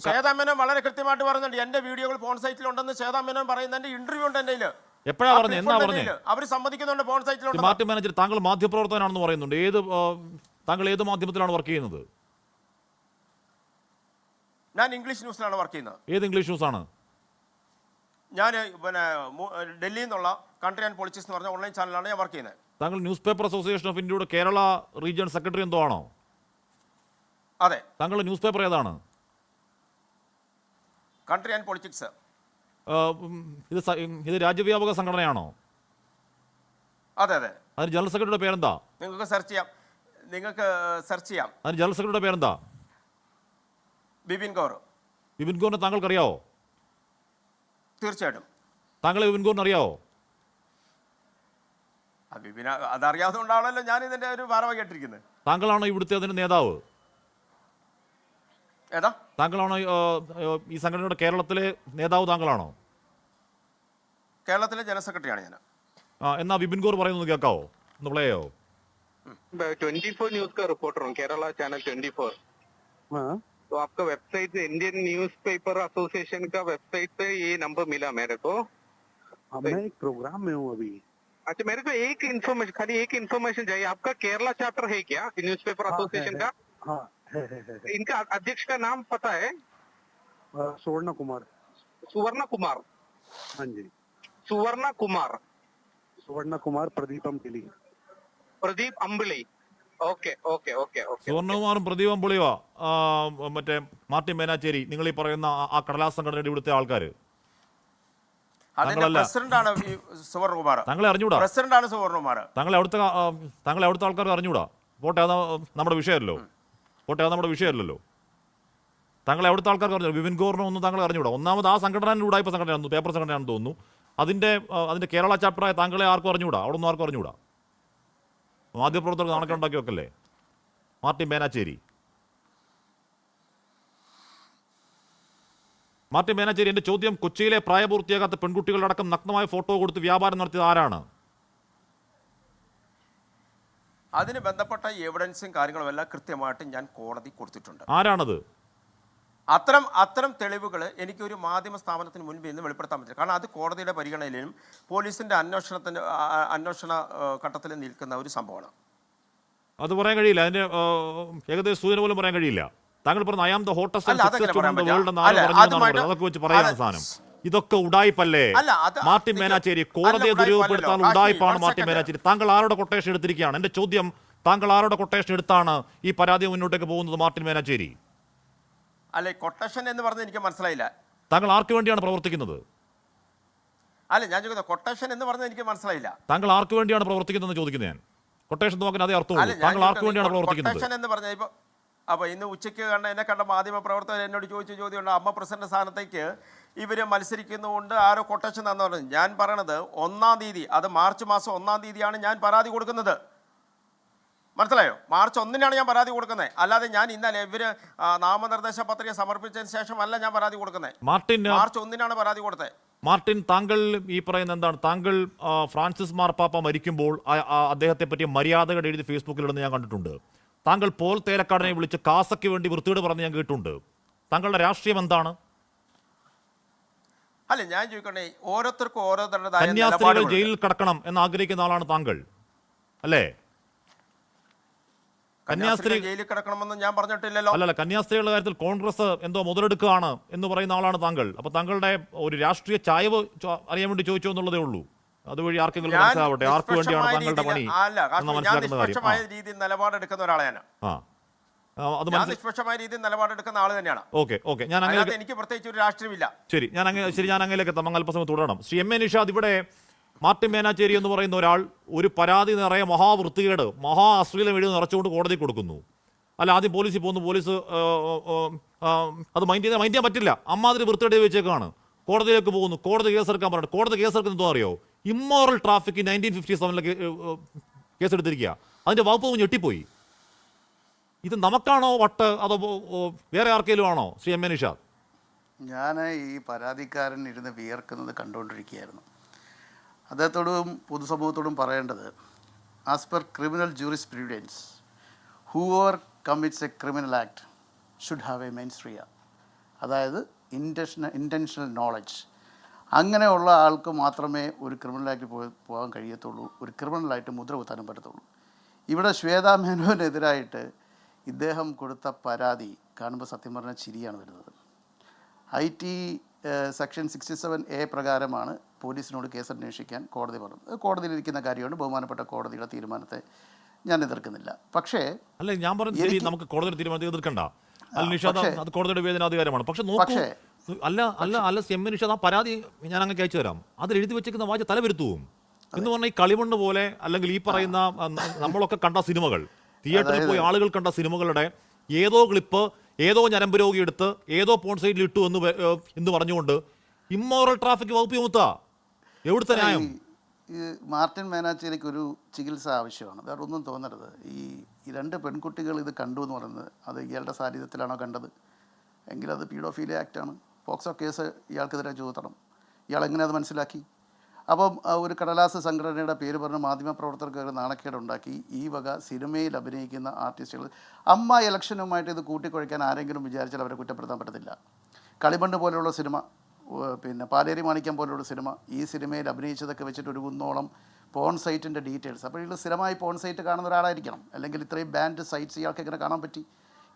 ശ്വേതാമേനോൻ വളരെ കൃത്യമായിട്ട് പറയുന്നുണ്ട്. എന്റെ വീഡിയോകൾ ഫോൺ സൈറ്റിൽ ഉണ്ടെന്ന് ശ്വേതാമേനോൻ പറയുന്നതിന്റെ ഇന്റർവ്യൂ ഉണ്ട് എന്റെ. എപ്പോഴാ പറഞ്ഞത്? എന്നാ പറഞ്ഞത്? അവർ സമ്മതിക്കുന്നുണ്ട് ഫോൺ സൈറ്റിലുണ്ട്. മാർട്ടിൻ മാനേജർ, താങ്കൾ മാധ്യമപ്രവർത്തകനാണെന്ന് പറയുന്നുണ്ട്. താങ്കൾ ഏത് മാധ്യമത്തിലാണ് വർക്ക് ചെയ്യുന്നത്? ഞാൻ ഇംഗ്ലീഷ് ന്യൂസിലാണ് വർക്ക് ചെയ്യുന്നത്. ഏത് ഇംഗ്ലീഷ് ന്യൂസ് ആണ്? ഞാൻ ഡൽഹിയിൽ നിന്നുള്ള കൺട്രി ആൻഡ് പൊളിറ്റിക്സ് എന്ന് പറഞ്ഞ ഓൺലൈൻ ചാനലാണ് ഞാൻ വർക്ക് ചെയ്യുന്നത്. താങ്കൾ ന്യൂസ് പേപ്പർ അസോസിയേഷൻ ഓഫ് ഇന്ത്യയുടെ കേരള റീജിയൺ സെക്രട്ടറി എന്തോ ആണോ? അതെ. താങ്കളുടെ ന്യൂസ് പേപ്പർ ഏതാണ്? Country and politics. ഇത് രാജ്യവ്യാപക സംഘടനയാണോ? അതെ അതെ. അതിന് ജനറൽ സെക്രട്ടറിയുടെ പേരെന്താ? നിങ്ങൾക്ക് സെർച്ച് ചെയ്യാം. അതിന് ജനറൽ സെക്രട്ടറിയുടെ പേരെന്താ? ബിപിൻ കൗർ. ബിപിൻ കൗറിനെ താങ്കൾക്ക് അറിയാവോ? തീർച്ചയായിട്ടും. താങ്കളെ ബിപിൻ കൗറിന് അറിയാവോ? ബിപിൻ അതറിയാവുന്നതുകൊണ്ടാണല്ലോ ഞാൻ ഇതിന്റെ ഒരു ഭാരവാഹിയായിട്ടിരിക്കുന്നത്. താങ്കളാണോ ഇവിടുത്തെ അതിന്റെ നേതാവ്? ഏതാ? താങ്കളാണോ ഈ സംഘടനയുടെ കേരളത്തിലെ നേതാവ്? താങ്കളാണോ? കേരളത്തിലെ ജനറൽ സെക്രട്ടറിയാണ് ഞാൻ. എന്നാ ബിപിൻ കൗർ പറയുന്നത് കേൾക്കാവോ? ഒന്ന് പ്ലേ ചെയ്യോ? 24 न्यूज का रिपोर्टर हूँ, केरला चैनल 24। तो आपका वेबसाइट से इंडियन न्यूज़पेपर एसोसिएशन का वेबसाइट पे ये नंबर मिला मेरे को। मैं एक प्रोग्राम में हूँ अभी। अच्छा, मेरे को खाली एक इन्फॉर्मेशन चाहिए। आपका केरला चैप्टर है क्या न्यूज़पेपर एसोसिएशन का? हाँ है। इनका अध्यक्ष का नाम पता है? सुवर्ण कुमार। सुवर्ण कुमार? हाँ जी, सुवर्ण कुमार। सुवर्ण कुमार प्रदीप अम्बिली। प्रदीप अम्बिली। ഓക്കെ. സുവർണകുമാറും പ്രദീപം പൊളിയുവാ മറ്റേ മാർട്ടിൻ മേനാച്ചേരി, നിങ്ങൾ ഈ പറയുന്ന ആ കടലാസ് സംഘടനയുടെ ഇവിടുത്തെ ആൾക്കാര്. അതിന്റെ പ്രസിഡന്റാണ് സുവർണകുമാർ. താങ്കളെ അറിഞ്ഞൂടാ? പ്രസിഡന്റാണ് സുവർണകുമാർ. താങ്കളെ അവിടുത്തെ ആൾക്കാർ അറിഞ്ഞൂടാ? പോട്ടെ, അത് നമ്മുടെ വിഷയമല്ലല്ലോ. താങ്കളെ അവിടുത്തെ ആൾക്കാർക്ക് അറിഞ്ഞു? ബിപിൻ കൗറിനെ ഒന്നും താങ്കളെ അറിഞ്ഞൂടാ? ഒന്നാമത് ആ സംഘടന ഉടായ്പ സംഘടനയാണെന്ന്, പേപ്പർ സംഘടനയാണെന്ന് തോന്നുന്നു. അതിന്റെ കേരള ചാപ്റ്ററായ താങ്കളെ ആർക്കും അറിഞ്ഞൂടാ? അവിടെ ഒന്നും ആർക്കും അറിഞ്ഞൂടാ? മാധ്യമപ്രവർത്തകർ നാണക്കുണ്ടാക്കി വെക്കല്ലേ മാർട്ടിൻ മേനാച്ചേരി. എന്റെ ചോദ്യം, കൊച്ചിയിലെ പ്രായപൂർത്തിയാകാത്ത പെൺകുട്ടികളടക്കം നഗ്നമായ ഫോട്ടോ കൊടുത്ത് വ്യാപാരം നടത്തിയത് ആരാണ്? അതിന് ബന്ധപ്പെട്ട എവിഡൻസും കാര്യങ്ങളും എല്ലാം കൃത്യമായിട്ട് ഞാൻ കോടതി കൊടുത്തിട്ടുണ്ട്. ആരാണത്? അത്തരം തെളിവുകൾ എനിക്കൊരു മാധ്യമ സ്ഥാപനത്തിന് മുൻപിൽ നിന്ന് വെളിപ്പെടുത്താൻ പറ്റില്ല. കാരണം അത് കോടതിയുടെ പരിഗണനയിലും പോലീസിന്റെ അന്വേഷണ ഘട്ടത്തിൽ നിൽക്കുന്ന ഒരു സംഭവമാണ്. അത് പറയാൻ കഴിയില്ല. അതിന്റെ ഏകദേശം സൂചന പോലും പറയാൻ കഴിയില്ല. താങ്കൾ പറഞ്ഞ ഐ ആം ദ ഹോട്ടസ്റ്റ് അതൊക്കെ വെച്ച് പറയാൻ സാധനം. ഇതൊക്കെ ഉടായ്പല്ലേ മാർട്ടിൻ മേനാച്ചേരി? കോടതിയെ ദുരുപയോഗപ്പെടുത്താൻ ഉടായ്പാണ് മാർട്ടിൻ മേനാച്ചേരി. താങ്കൾ ആരുടെ കൊട്ടേഷൻ എടുത്തിരിക്കുകയാണ്? എന്റെ ചോദ്യം, താങ്കൾ ആരുടെ കൊട്ടേഷൻ എടുത്താണ് ഈ പരാതി മുന്നോട്ടേക്ക് പോകുന്നത് മാർട്ടിൻ മേനാച്ചേരി? അല്ലെ, കൊട്ടേഷൻ എന്ന് പറഞ്ഞത് എനിക്ക് മനസ്സിലായില്ല. താങ്കൾ ആർക്ക് വേണ്ടിയാണ് പ്രവർത്തിക്കുന്നത്? അല്ല ഞാൻ ചോദിക്കുന്നത് കൊട്ടേഷൻ എന്ന് പറഞ്ഞാൽ എനിക്ക് മനസ്സിലായില്ല. താങ്കൾ ആർക്ക് വേണ്ടിയാണ് പ്രവർത്തിക്കുന്നതെന്ന് ചോദിക്കുന്നത് ഞാൻ. കൊട്ടേഷൻ നോക്കാൻ അതേ അർത്ഥമുള്ളൂ. അല്ല താങ്കൾ ആർക്ക് വേണ്ടിയാണ് പ്രവർത്തിക്കുന്നത്? കൊട്ടേഷൻ എന്ന് പറഞ്ഞാൽ ഇപ്പോൾ അപ്പോൾ ഇന്ന് ഉച്ചയ്ക്ക് എന്നെ കണ്ട മാധ്യമ പ്രവർത്തകർ എന്നോട് ചോദിച്ച ചോദ്യമുണ്ട്, അമ്മ പ്രസിഡന്റ് സ്ഥാനത്തേക്ക് ഇവർ മത്സരിക്കുന്നതുകൊണ്ട് ആരോ കൊട്ടേഷൻ തന്നു പറഞ്ഞു. ഞാൻ പറയണത് 1-ാം തീയതി, അത് മാർച്ച് മാസം 1-ാം തീയതിയാണ് ഞാൻ പരാതി കൊടുക്കുന്നത്. മനസ്സിലായോ? മാർച്ച് 1-നാണ് ഞാൻ പരാതി കൊടുക്കുന്നത്. അല്ലാതെ ഞാൻ ഇന്നലെ ഇവര് നാമനിർദ്ദേശ പത്രിക സമർപ്പിച്ചതിന് ശേഷമല്ല ഞാൻ പരാതി കൊടുക്കുന്നത്. മാർച്ച് 1-നാണ് പരാതി കൊടുത്തത്. മാർട്ടിൻ, താങ്കൾ ഈ പറയുന്ന എന്താണ്? താങ്കൾ ഫ്രാൻസിസ് മാർപ്പാപ്പ മരിക്കുമ്പോൾ അദ്ദേഹത്തെ പറ്റിയ മര്യാദകൾ എഴുതി ഫേസ്ബുക്കിലിടുന്ന ഞാൻ കണ്ടിട്ടുണ്ട്. താങ്കൾ പോൾ തേലക്കാടിനെ വിളിച്ച് കാസയ്ക്ക് വേണ്ടി വൃത്തിയോട് പറഞ്ഞ് ഞാൻ കേട്ടിട്ടുണ്ട്. താങ്കളുടെ രാഷ്ട്രീയം എന്താണ്? അല്ല ഞാൻ ചോദിക്കണേ, ഓരോരുത്തർക്കും ഓരോരുത്തരുടേതായ കന്യാസ്ത്രീകൾ ജയിലിൽ കിടക്കണം എന്ന് ആഗ്രഹിക്കുന്ന ആളാണ് താങ്കൾ, അല്ലേ? കന്യാസ്ത്രീ ജയിലിൽ കിടക്കണമെന്ന് ഞാൻ പറഞ്ഞിട്ടില്ലല്ലോ. അല്ലല്ല, കന്യാസ്ത്രീകളുടെ കാര്യത്തിൽ കോൺഗ്രസ് എന്തോ മുതലെടുക്കുകയാണ് എന്ന് പറയുന്ന ആളാണ് താങ്കൾ. അപ്പൊ താങ്കളുടെ ഒരു രാഷ്ട്രീയ ചായ്വ് അറിയാൻ വേണ്ടി ചോദിച്ചു എന്നുള്ളതേ ഉള്ളൂ. അതുവഴി ആർക്കെങ്കിലും മനസ്സിലാവട്ടെ ആർക്ക് വേണ്ടിയാണ് താങ്കളുടെ പണി എന്ന് മനസ്സിലാക്കുന്ന കാര്യം. രീതിയിൽ നിലപാടെടുക്കുന്ന ഒരാളെയാണ്. നിഷ്പക്ഷമായ രീതിയിൽ നിലപാടെടുക്കുന്ന ആൾ തന്നെയാണ്. ഓക്കെ ഞാൻ എനിക്ക് പ്രത്യേകിച്ച് ഒരു രാഷ്ട്രീയമില്ല. ശരി, ഞാൻ അങ്ങനെയൊക്കെ അല്പസമയം തുടരണം. ശ്രീ എം എ നിഷാദ്, ഇവിടെ മാർട്ടിൻ മേനാച്ചേരി എന്ന് പറയുന്ന ഒരാൾ ഒരു പരാതി നിറയെ മഹാവൃത്തികേട്, മഹാ അശ്ലീലം എഴുതി നിറച്ചുകൊണ്ട് കോടതി കൊടുക്കുന്നു. അല്ല, ആദ്യം പോലീസിൽ പോകുന്നു, പോലീസ് അത് മൈൻഡ് ചെയ്യാൻ പറ്റില്ല, അമ്മാതിരി വൃത്തികേട് വെച്ചേക്കാണ്. കോടതിയിലേക്ക് പോകുന്നു, കോടതി കേസെടുക്കാൻ പറഞ്ഞു. കോടതി കേസെടുക്കുന്നത് എന്തോ അറിയോ? Immoral traffic 1957 കേസെടുത്തിരിക്കുക. അതിന്റെ വകുപ്പ് ഞെട്ടിപ്പോയി. ഇത് നമുക്കാണോ വട്ട്, അതോ വേറെ ആർക്കെങ്കിലും ആണോ? ശ്രീ എം എ നിഷാദ്, ഞാൻ ഈ പരാതിക്കാരൻ ഇരുന്ന് വിയർക്കുന്നത് കണ്ടുകൊണ്ടിരിക്കുകയായിരുന്നു. അദ്ദേഹത്തോടും പൊതുസമൂഹത്തോടും പറയേണ്ടത്, as per criminal jurisprudence, whoever commits a criminal act should have a mens rea, അതായത് ഇൻറ്റൻഷണൽ നോളജ്. അങ്ങനെയുള്ള ആൾക്ക് മാത്രമേ ഒരു ക്രിമിനൽ ആക്ട് പോകാൻ കഴിയത്തുള്ളൂ, ഒരു ക്രിമിനലായിട്ട് മുദ്ര കുത്താനും പറ്റത്തുള്ളൂ. ഇവിടെ ശ്വേതാ മേനോനെതിരായിട്ട് ഇദ്ദേഹം കൊടുത്ത പരാതി കാണുമ്പോൾ സത്യം പറഞ്ഞാൽ ചിരിയാണ് വരുന്നത്. IT സെക്ഷൻ 67A പ്രകാരമാണ് പോലീസിനോട് കേസന്വേഷിക്കാൻ കോടതി പറഞ്ഞത്. കോടതിയിലിരിക്കുന്ന കാര്യമാണ്, ബഹുമാനപ്പെട്ട കോടതിയുടെ തീരുമാനത്തെ ഞാൻ എതിർക്കുന്നില്ല. പക്ഷേ അല്ല, ഞാൻ പറഞ്ഞു നമുക്ക് കോടതിയുടെ തീരുമാനത്തെ എതിർക്കണ്ട. അല്ല നിഷാദ്, അത് കോടതിയുടെ വേദനാധികാരമാണ്. പക്ഷെ നോക്കൂ, അല്ല എം എ നിഷാദ്, ആ പരാതി ഞാൻ അങ്ങനെ അയച്ചു തരാം. അതിൽ എഴുതി വെച്ചിരിക്കുന്ന വായിച്ച് തലവരുത്തുവും എന്ന് പറഞ്ഞാൽ ഈ കളിമണ്ണ് പോലെ, അല്ലെങ്കിൽ ഈ പറയുന്ന നമ്മളൊക്കെ കണ്ട സിനിമകൾ, തിയേറ്ററിൽ പോയി ആളുകൾ കണ്ട സിനിമകളുടെ ഏതോ ക്ലിപ്പ് ഏതോ ഞരമ്പ് രോഗി എടുത്ത് ഏതോ പോൺ സൈഡിൽ ഇട്ടു എന്ന് പറഞ്ഞുകൊണ്ട് ഇമ്മോറൽ ട്രാഫിക് വകുപ്പ് ചുമത്താ. എവിടുത്തെ ന്യായം? ഈ മാർട്ടിൻ മേനാച്ചേരിക്ക് ഒരു ചികിത്സ ആവശ്യമാണ്, വേറെ ഒന്നും തോന്നരുത്. ഈ 2 പെൺകുട്ടികൾ ഇത് കണ്ടു എന്ന് പറയുന്നത് അത് ഇയാളുടെ സാന്നിധ്യത്തിലാണോ കണ്ടത് എങ്കിൽ അത് പീഡോഫീലിയ ആക്റ്റാണ്. പോക്സോ കേസ് ഇയാൾക്കെതിരെ ചുമത്തണം. ഇയാൾ എങ്ങനെ അത് മനസ്സിലാക്കി? അപ്പം ഒരു കടലാസ് സംഘടനയുടെ പേര് പറഞ്ഞ് മാധ്യമപ്രവർത്തകർക്ക് ഒരു നാണക്കേടുണ്ടാക്കി ഈ വക സിനിമയിൽ അഭിനയിക്കുന്ന ആർട്ടിസ്റ്റുകൾ. അമ്മ ഇലക്ഷനുമായിട്ട് ഇത് കൂട്ടിക്കുഴയ്ക്കാൻ ആരെങ്കിലും വിചാരിച്ചാൽ അവരെ കുറ്റപ്പെടുത്താൻ പറ്റത്തില്ല. കളിമണ്ണ് പോലെയുള്ള സിനിമ, പിന്നെ പാലേരി മാണിക്യം പോലെയുള്ള സിനിമ, ഈ സിനിമയിൽ അഭിനയിച്ചതൊക്കെ വെച്ചിട്ട് ഒരു കുന്നോളം പോൺ സൈറ്റിൻ്റെ ഡീറ്റെയിൽസ്. അപ്പോൾ ഇത് സ്ഥിരമായി പോൺ സൈറ്റ് കാണുന്ന ഒരാളായിരിക്കണം, അല്ലെങ്കിൽ ഇത്രയും ബാൻഡ് സൈറ്റ്സ് ഇയാൾക്ക് എങ്ങനെ കാണാൻ പറ്റി?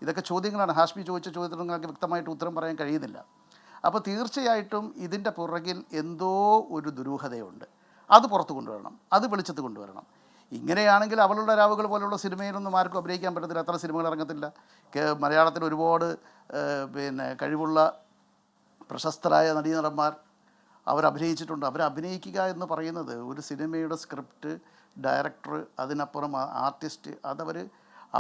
ഇതൊക്കെ ചോദ്യങ്ങളാണ്. ഹാഷ്മി ചോദിച്ച ചോദ്യത്തിന് നിങ്ങൾക്ക് വ്യക്തമായിട്ട് ഉത്തരം പറയാൻ കഴിയുന്നില്ല. അപ്പോൾ തീർച്ചയായിട്ടും ഇതിൻ്റെ പുറകിൽ എന്തോ ഒരു ദുരൂഹതയുണ്ട്. അത് പുറത്ത് കൊണ്ടുവരണം, അത് വെളിച്ചത്ത് കൊണ്ടുവരണം. ഇങ്ങനെയാണെങ്കിൽ അവളുടെ രാവുകൾ പോലുള്ള സിനിമയിലൊന്നും ആർക്കും അഭിനയിക്കാൻ പറ്റത്തില്ല, അത്ര സിനിമകൾ ഇറങ്ങത്തില്ല. മലയാളത്തിൽ ഒരുപാട് കഴിവുള്ള പ്രശസ്തരായ നടീനടന്മാർ അവരഭിനയിച്ചിട്ടുണ്ട്. അവരഭിനയിക്കുക എന്ന് പറയുന്നത് ഒരു സിനിമയുടെ സ്ക്രിപ്റ്റ്, ഡയറക്ടർ, അതിനപ്പുറം ആർട്ടിസ്റ്റ്,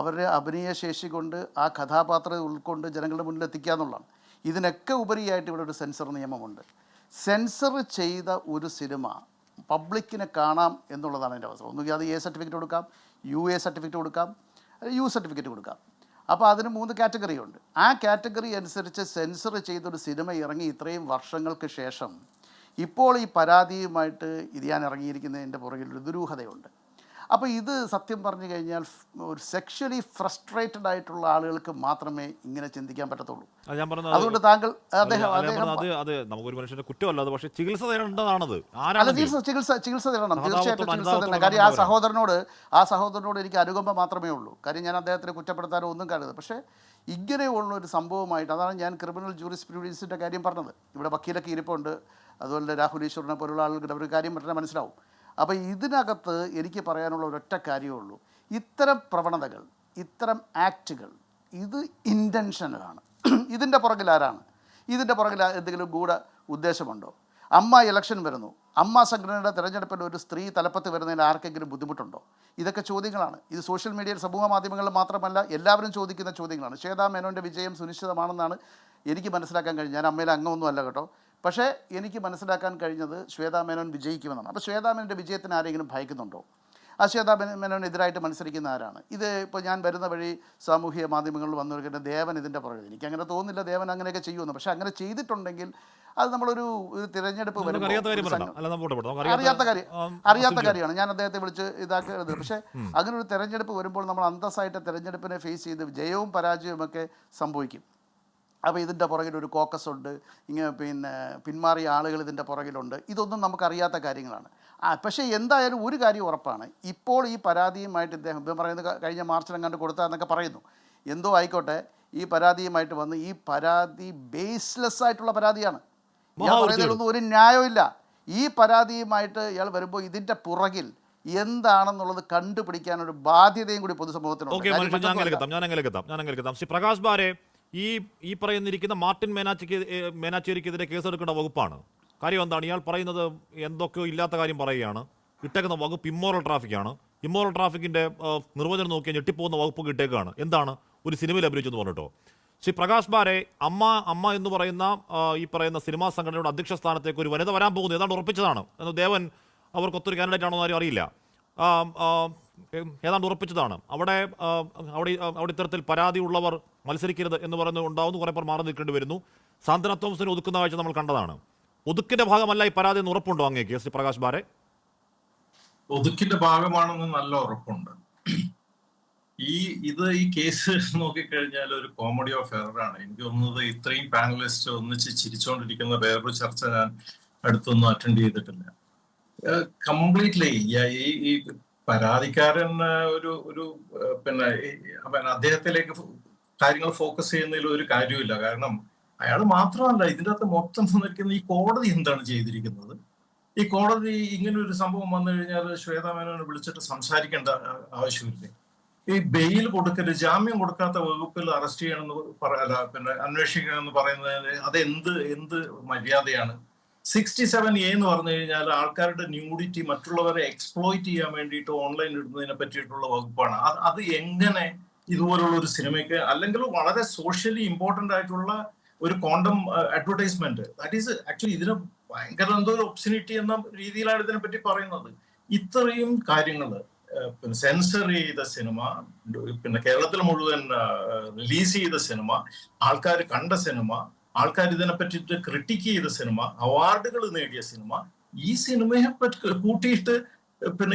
അവരുടെ അഭിനയശേഷി കൊണ്ട് ആ കഥാപാത്രം ഉൾക്കൊണ്ട് ജനങ്ങളുടെ മുന്നിൽ എത്തിക്കുക എന്നുള്ളതാണ്. ഇതിനൊക്കെ ഉപരിയായിട്ട് ഇവിടെ ഒരു സെൻസർ നിയമമുണ്ട്. സെൻസർ ചെയ്ത ഒരു സിനിമ പബ്ലിക്കിനെ കാണാം എന്നുള്ളതാണ് അതിൻ്റെ അവസരം. ഒന്നുകിൽ അത് A സർട്ടിഫിക്കറ്റ് കൊടുക്കാം, UA സർട്ടിഫിക്കറ്റ് കൊടുക്കാം, U സർട്ടിഫിക്കറ്റ് കൊടുക്കാം. അപ്പോൾ അതിന് 3 കാറ്റഗറി ഉണ്ട്. ആ കാറ്റഗറി അനുസരിച്ച് സെൻസർ ചെയ്തൊരു സിനിമ ഇറങ്ങി ഇത്രയും വർഷങ്ങൾക്ക് ശേഷം ഇപ്പോൾ ഈ പരാതിയുമായിട്ട് ഇത് ഞാൻ ഇറങ്ങിയിരിക്കുന്നതിൻ്റെ പുറകിൽ ഒരു ദുരൂഹതയുണ്ട്. അപ്പോൾ ഇത് സത്യം പറഞ്ഞു കഴിഞ്ഞാൽ ഒരു സെക്ഷലി ഫ്രസ്ട്രേറ്റഡ് ആയിട്ടുള്ള ആളുകൾക്ക് മാത്രമേ ഇങ്ങനെ ചിന്തിക്കാൻ പറ്റത്തുള്ളൂ. അതുകൊണ്ട് താങ്കൾ നമുക്കൊരു മനുഷ്യന്റെ കുറ്റമല്ല, പക്ഷേ ചികിത്സ തേടേണ്ടതാണത്. ചികിത്സ തേടണം, തീർച്ചയായിട്ടും ചികിത്സ തേടണം. കാര്യം ആ സഹോദരനോട് എനിക്ക് അനുകമ്പ മാത്രമേ ഉള്ളൂ. കാര്യം ഞാൻ അദ്ദേഹത്തിനെ കുറ്റപ്പെടുത്താനോ ഒന്നും കരുത്. പക്ഷേ ഇങ്ങനെയുള്ള ഒരു സംഭവമായിട്ട്, അതാണ് ഞാൻ ക്രിമിനൽ ജൂറിസ്പ്രുഡൻസിൻ്റെ കാര്യം പറഞ്ഞത്. ഇവിടെ വക്കീലൊക്കെ ഇരിപ്പുണ്ട്, അതുപോലെ രാഹുൽ ഈശ്വറിനെ പോലുള്ള ആളുകളുടെ ഒരു കാര്യം പറഞ്ഞാൽ മനസ്സിലാവും. അപ്പോൾ ഇതിനകത്ത് എനിക്ക് പറയാനുള്ള ഒരൊറ്റ കാര്യമേ ഉള്ളൂ, ഇത്തരം പ്രവണതകൾ, ഇത്തരം ആക്റ്റുകൾ, ഇത് ഇൻറ്റൻഷനലാണ്. ഇതിൻ്റെ പുറകിൽ ആരാണ്? ഇതിൻ്റെ പുറകിൽ എന്തെങ്കിലും ഗൂഢ ഉദ്ദേശമുണ്ടോ? ഇലക്ഷൻ വരുന്നു, സംഘടനയുടെ തെരഞ്ഞെടുപ്പിൽ ഒരു സ്ത്രീ തലപ്പത്ത് വരുന്നതിന് ആർക്കെങ്കിലും ബുദ്ധിമുട്ടുണ്ടോ? ഇതൊക്കെ ചോദ്യങ്ങളാണ്. ഇത് സോഷ്യൽ മീഡിയയിൽ, സമൂഹ മാധ്യമങ്ങളിൽ മാത്രമല്ല എല്ലാവരും ചോദിക്കുന്ന ചോദ്യങ്ങളാണ്. ശ്വേതാ മേനോൻ്റെ വിജയം സുനിശ്ചിതമാണെന്നാണ് എനിക്ക് മനസ്സിലാക്കാൻ കഴിഞ്ഞത്. ഞാൻ അമ്മയിലെ അംഗമൊന്നും അല്ല കേട്ടോ. പക്ഷേ എനിക്ക് മനസ്സിലാക്കാൻ കഴിഞ്ഞത് ശ്വേതാ മേനോൻ വിജയിക്കുമെന്നാണ്. അപ്പോൾ ശ്വേതാ മേനോൻ്റെ വിജയത്തിന് ആരെങ്കിലും ഭയക്കുന്നുണ്ടോ? ആ ശ്വേതാ മേനോനെതിരായിട്ട് മത്സരിക്കുന്ന ആരാണ്? ഇത് ഇപ്പോൾ ഞാൻ വരുന്ന വഴി സാമൂഹിക മാധ്യമങ്ങളിൽ വന്നവർക്ക് ദേവൻ ഇതിൻ്റെ പുറകിൽ, എനിക്കങ്ങനെ തോന്നുന്നില്ല ദേവൻ അങ്ങനെയൊക്കെ ചെയ്യുമെന്ന്. പക്ഷേ അങ്ങനെ ചെയ്തിട്ടുണ്ടെങ്കിൽ അത് നമ്മളൊരു തിരഞ്ഞെടുപ്പ് വരുമ്പോൾ അറിയാത്ത കാര്യമാണ്. ഞാൻ അദ്ദേഹത്തെ വിളിച്ച് ഇതാക്കരുത്. പക്ഷേ അങ്ങനെ ഒരു തിരഞ്ഞെടുപ്പ് വരുമ്പോൾ നമ്മൾ അന്തസ്സായിട്ട് തിരഞ്ഞെടുപ്പിനെ ഫേസ് ചെയ്ത് ജയവും പരാജയവും ഒക്കെ സംഭവിക്കും. അപ്പോൾ ഇതിൻ്റെ പുറകിൽ ഒരു കോക്കസ് ഉണ്ട്, ഇങ്ങനെ പിന്മാറിയ ആളുകൾ ഇതിൻ്റെ പുറകിലുണ്ട്. ഇതൊന്നും നമുക്കറിയാത്ത കാര്യങ്ങളാണ്. പക്ഷേ എന്തായാലും ഒരു കാര്യം ഉറപ്പാണ്, ഇപ്പോൾ ഈ പരാതിയുമായിട്ട് ഇദ്ദേഹം പറയുന്നത് കഴിഞ്ഞ മാർച്ചിലെങ്ങാണ്ട് കൊടുത്താന്നൊക്കെ പറയുന്നു. എന്തോ ആയിക്കോട്ടെ, ഈ പരാതിയുമായിട്ട് വന്ന് ഈ പരാതി ബേസ്ലെസ് ആയിട്ടുള്ള പരാതിയാണ്. ഇയാൾ പറയുന്നതിലൊന്നും ഒരു ന്യായമില്ല. ഈ പരാതിയുമായിട്ട് ഇയാൾ വരുമ്പോൾ ഇതിൻ്റെ പുറകിൽ എന്താണെന്നുള്ളത് കണ്ടുപിടിക്കാനൊരു ബാധ്യതയും കൂടി പൊതുസമൂഹത്തിനുണ്ട്. ശ്രീ പ്രകാശ് ബാരെ, ഈ പറയുന്നിരിക്കുന്ന മാർട്ടിൻ മേനാച്ചേരിക്കെതിരെ കേസെടുക്കേണ്ട വകുപ്പാണ്. കാര്യം എന്താണ്? ഇയാൾ പറയുന്നത് എന്തൊക്കെയോ ഇല്ലാത്ത കാര്യം പറയുകയാണ്. ഇട്ടേക്കുന്ന വകുപ്പ് ഇമ്മോറൽ ട്രാഫിക്കാണ്. ഇമ്മോറൽ ട്രാഫിക്കിൻ്റെ നിർവചനം നോക്കിയാൽ ഞെട്ടിപ്പോകുന്ന വകുപ്പ് ഇട്ടേക്കാണ്. എന്താണ്? ഒരു സിനിമയിൽ അഭിനയിച്ചെന്ന് പറഞ്ഞിട്ടോ. ശ്രീ പ്രകാശ് ബാരെ, അമ്മ എന്ന് പറയുന്ന ഈ പറയുന്ന സിനിമാ സംഘടനയുടെ അധ്യക്ഷ സ്ഥാനത്തേക്ക് ഒരു വനിത വരാൻ പോകുന്നത് ഏതാണ്ട് ഉറപ്പിച്ചതാണ് എന്ന് ദേവൻ അവർക്കൊത്തൊരു കാൻഡിഡേറ്റ് ആണോ ആരും അറിയില്ല, ഏതാണ്ട് ഉറപ്പിച്ചതാണ്. അവിടെ ഇത്തരത്തിൽ പരാതി ഉള്ളവർ മത്സരിക്കരുത് എന്ന് പറയുന്നത് ഉണ്ടാവുന്നു. കുറേ പേർ മാറി നിൽക്കേണ്ടി വരുന്നു. സാന്ത്വന തോമസിന് ഒതുക്കുന്ന കാഴ്ച നമ്മൾ കണ്ടതാണ്. ഒതുക്കിന്റെ ഭാഗമല്ല ഈ പരാതി എന്ന് ഉറപ്പുണ്ടോ അങ്ങേക്ക് ശ്രീ പ്രകാശ് ബാരെ? ഒതുക്കിന്റെ ഭാഗമാണെന്ന് നല്ല ഉറപ്പുണ്ട്. ഈ കേസ് നോക്കിക്കഴിഞ്ഞാൽ ഒരു കോമഡി ഓഫ് എററാണ്. എനിക്ക് തോന്നുന്നത് ഇത്രയും പാനലിസ്റ്റ് ഒന്നിച്ച് ചിരിച്ചുകൊണ്ടിരിക്കുന്ന വേറൊരു ചർച്ച ഞാൻ അടുത്തൊന്നും അറ്റൻഡ് ചെയ്തിട്ടില്ല. കംപ്ലീറ്റ്ലി ഈ പരാതിക്കാരൻ ഒരു അദ്ദേഹത്തിലേക്ക് കാര്യങ്ങൾ ഫോക്കസ് ചെയ്യുന്നതിൽ ഒരു കാര്യമില്ല. കാരണം അയാൾ മാത്രമല്ല, ഇതിൻ്റെ അകത്ത് മൊത്തം നിൽക്കുന്ന ഈ കോടതി എന്താണ് ചെയ്തിരിക്കുന്നത്. ഈ കോടതി ഇങ്ങനെ ഒരു സംഭവം വന്നു കഴിഞ്ഞാൽ ശ്വേതാ മേനോനെ വിളിച്ചിട്ട് സംസാരിക്കേണ്ട ആവശ്യമില്ല. ഈ ബെയിൽ കൊടുക്കരുത്, ജാമ്യം കൊടുക്കാത്ത വകുപ്പിൽ അറസ്റ്റ് ചെയ്യണമെന്ന് അന്വേഷിക്കണമെന്ന് പറയുന്നതിന് അത് എന്ത് മര്യാദയാണ്? 67A എന്ന് പറഞ്ഞു കഴിഞ്ഞാൽ ആൾക്കാരുടെ ന്യൂഡിറ്റി മറ്റുള്ളവരെ എക്സ്പ്ലോയിറ്റ് ചെയ്യാൻ വേണ്ടിയിട്ട് ഓൺലൈൻ ഇടുന്നതിനെ പറ്റിയിട്ടുള്ള വകുപ്പാണ്. അത് എങ്ങനെ ഇതുപോലുള്ള ഒരു സിനിമയ്ക്ക്, അല്ലെങ്കിൽ വളരെ സോഷ്യലി ഇമ്പോർട്ടന്റ് ആയിട്ടുള്ള ഒരു condom advertisement, that is actually ഇതിന് ഭയങ്കര എന്തോ ഒരു ഒബ്സിനിറ്റി എന്ന രീതിയിലാണ് ഇതിനെ പറ്റി പറയുന്നത്. ഇത്രയും കാര്യങ്ങൾ സെൻസർ ചെയ്ത സിനിമ, കേരളത്തിൽ മുഴുവൻ റിലീസ് ചെയ്ത സിനിമ, ആൾക്കാർ കണ്ട സിനിമ, ആൾക്കാർ ഇതിനെ പറ്റിയിട്ട് ക്രിട്ടിക്ക് ചെയ്ത സിനിമ, അവാർഡുകൾ നേടിയ സിനിമ, ഈ സിനിമയെ പറ്റി കൂട്ടിയിട്ട്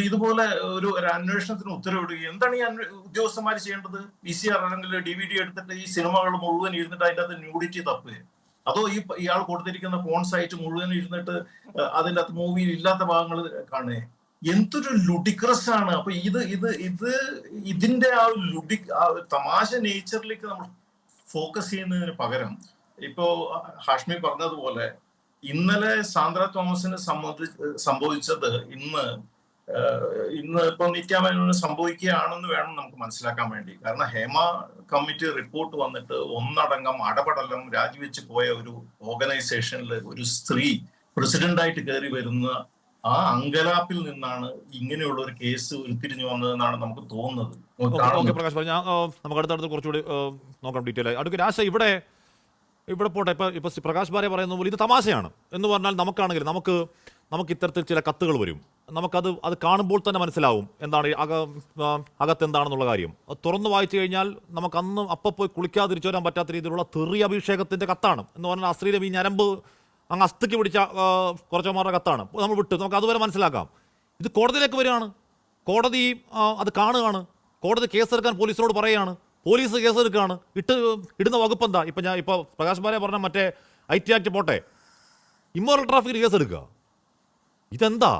ഇതുപോലെ ഒരു അന്വേഷണത്തിന് ഉത്തരവിടുക. എന്താണ് ഈ ഉദ്യോഗസ്ഥന്മാർ ചെയ്യേണ്ടത്? VCR അല്ലെങ്കിൽ DVD എടുത്തിട്ട് ഈ സിനിമകൾ മുഴുവൻ ഇരുന്നിട്ട് അതിൻ്റെ അകത്ത് ന്യൂഡിറ്റി തപ്പുക? അതോ ഇയാൾ കൊടുത്തിരിക്കുന്ന ഫോൺ സൈറ്റ് മുഴുവൻ ഇരുന്നിട്ട് അതിൻ്റെ അകത്ത് മൂവിയിൽ ഇല്ലാത്ത ഭാഗങ്ങൾ കാണുക? എന്തൊരു ലുഡിക്രസ് ആണ്. അപ്പൊ ഇതിന്റെ ആ തമാശ നേച്ചറിലേക്ക് നമ്മൾ ഫോക്കസ് ചെയ്യുന്നതിന് പകരം, ഇപ്പോ ഹാഷ്മി പറഞ്ഞതുപോലെ ഇന്നലെ സാന്ദ്ര തോമസിന് സംഭവിച്ചത് ഇന്ന് ഇപ്പൊ നിത്യ മേനോന് സംഭവിക്കുകയാണെന്ന് വേണം നമുക്ക് മനസ്സിലാക്കാൻ വേണ്ടി. കാരണം ഹേമ കമ്മിറ്റി റിപ്പോർട്ട് വന്നിട്ട് ഒന്നടങ്കം അടപടലം രാജിവെച്ച് പോയ ഒരു ഓർഗനൈസേഷനിൽ ഒരു സ്ത്രീ പ്രസിഡന്റായിട്ട് കയറി വരുന്ന ആ അങ്കലാപ്പിൽ നിന്നാണ് ഇങ്ങനെയുള്ള ഒരു കേസ് ഉരുത്തിരിഞ്ഞു വന്നതെന്നാണ് നമുക്ക് തോന്നുന്നത്. പ്രകാശ് പറഞ്ഞ നമുക്ക് അടുത്തടുത്ത് കുറച്ചുകൂടി നോക്കാം ഡീറ്റെയിൽ ആയി. അടുത്ത രാശ ഇവിടെ പോട്ടെ. ഇപ്പൊ പ്രകാശ് ബാരെ പറയുന്ന പോലെ ഇത് തമാശയാണ് എന്ന് പറഞ്ഞാൽ നമുക്കാണെങ്കിൽ നമുക്ക് ഇത്തരത്തിൽ ചില കത്തുകൾ വരും. അത് കാണുമ്പോൾ തന്നെ മനസ്സിലാവും എന്താണ് അകത്തെന്താണെന്നുള്ള കാര്യം. അത് തുറന്നു വായിച്ചു കഴിഞ്ഞാൽ നമുക്ക് അപ്പം പോയി കുളിക്കാതിരിച്ചു വരാൻ പറ്റാത്ത രീതിയിലുള്ള തെറി അഭിഷേകത്തിന്റെ കത്താണ് എന്ന് പറഞ്ഞാൽ അശ്ലീലം, ഈ ഞരമ്പ് അങ്ങ് അസ്ഥിക്ക് പിടിച്ച കുറച്ചമാരുടെ കത്താണ്. നമ്മൾ നമുക്ക് അതുവരെ മനസ്സിലാക്കാം. ഇത് കോടതിയിലേക്ക് വരികയാണ്. കോടതി അത് കാണുകയാണ്. കോടതി കേസെടുക്കാൻ പോലീസിനോട് പറയുകയാണ്. പോലീസ് കേസെടുക്കുകയാണ്. ഇടുന്ന വകുപ്പ് എന്താ? ഇപ്പോൾ പ്രകാശ് ബാരെ പറഞ്ഞ മറ്റേ IT ആക്ട് പോട്ടെ, ഇമ്മോറൽ ട്രാഫിക്കിന് കേസെടുക്കുക. ഇതെന്താ?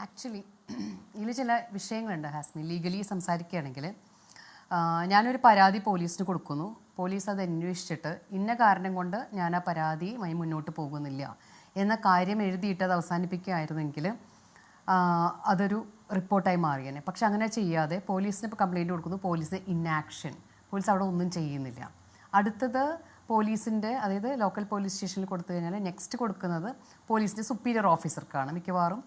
ആക്ച്വലി ഇതിൽ ചില വിഷയങ്ങളുണ്ട് ഹാസ്മി. ലീഗലി സംസാരിക്കുകയാണെങ്കിൽ ഞാനൊരു പരാതി പോലീസിന് കൊടുക്കുന്നു. പോലീസ് അത് അന്വേഷിച്ചിട്ട് ഇന്ന കാരണം കൊണ്ട് ഞാൻ ആ പരാതിയുമായി മുന്നോട്ട് പോകുന്നില്ല എന്ന കാര്യം എഴുതിയിട്ട് അത് അവസാനിപ്പിക്കുകയായിരുന്നെങ്കിൽ അതൊരു റിപ്പോർട്ടായി മാറിയേനെ. പക്ഷെ അങ്ങനെ ചെയ്യാതെ പോലീസിന് ഇപ്പോൾ കംപ്ലയിൻറ്റ് കൊടുക്കുന്നു. പോലീസ് ഇന്നാക്ഷൻ, പോലീസ് അവിടെ ഒന്നും ചെയ്യുന്നില്ല. അടുത്തത് പോലീസിൻ്റെ, അതായത് ലോക്കൽ പോലീസ് സ്റ്റേഷനിൽ കൊടുത്തു കഴിഞ്ഞാൽ നെക്സ്റ്റ് കൊടുക്കുന്നത് പോലീസിൻ്റെ സുപ്പീരിയർ ഓഫീസർക്കാണ്, മിക്കവാറും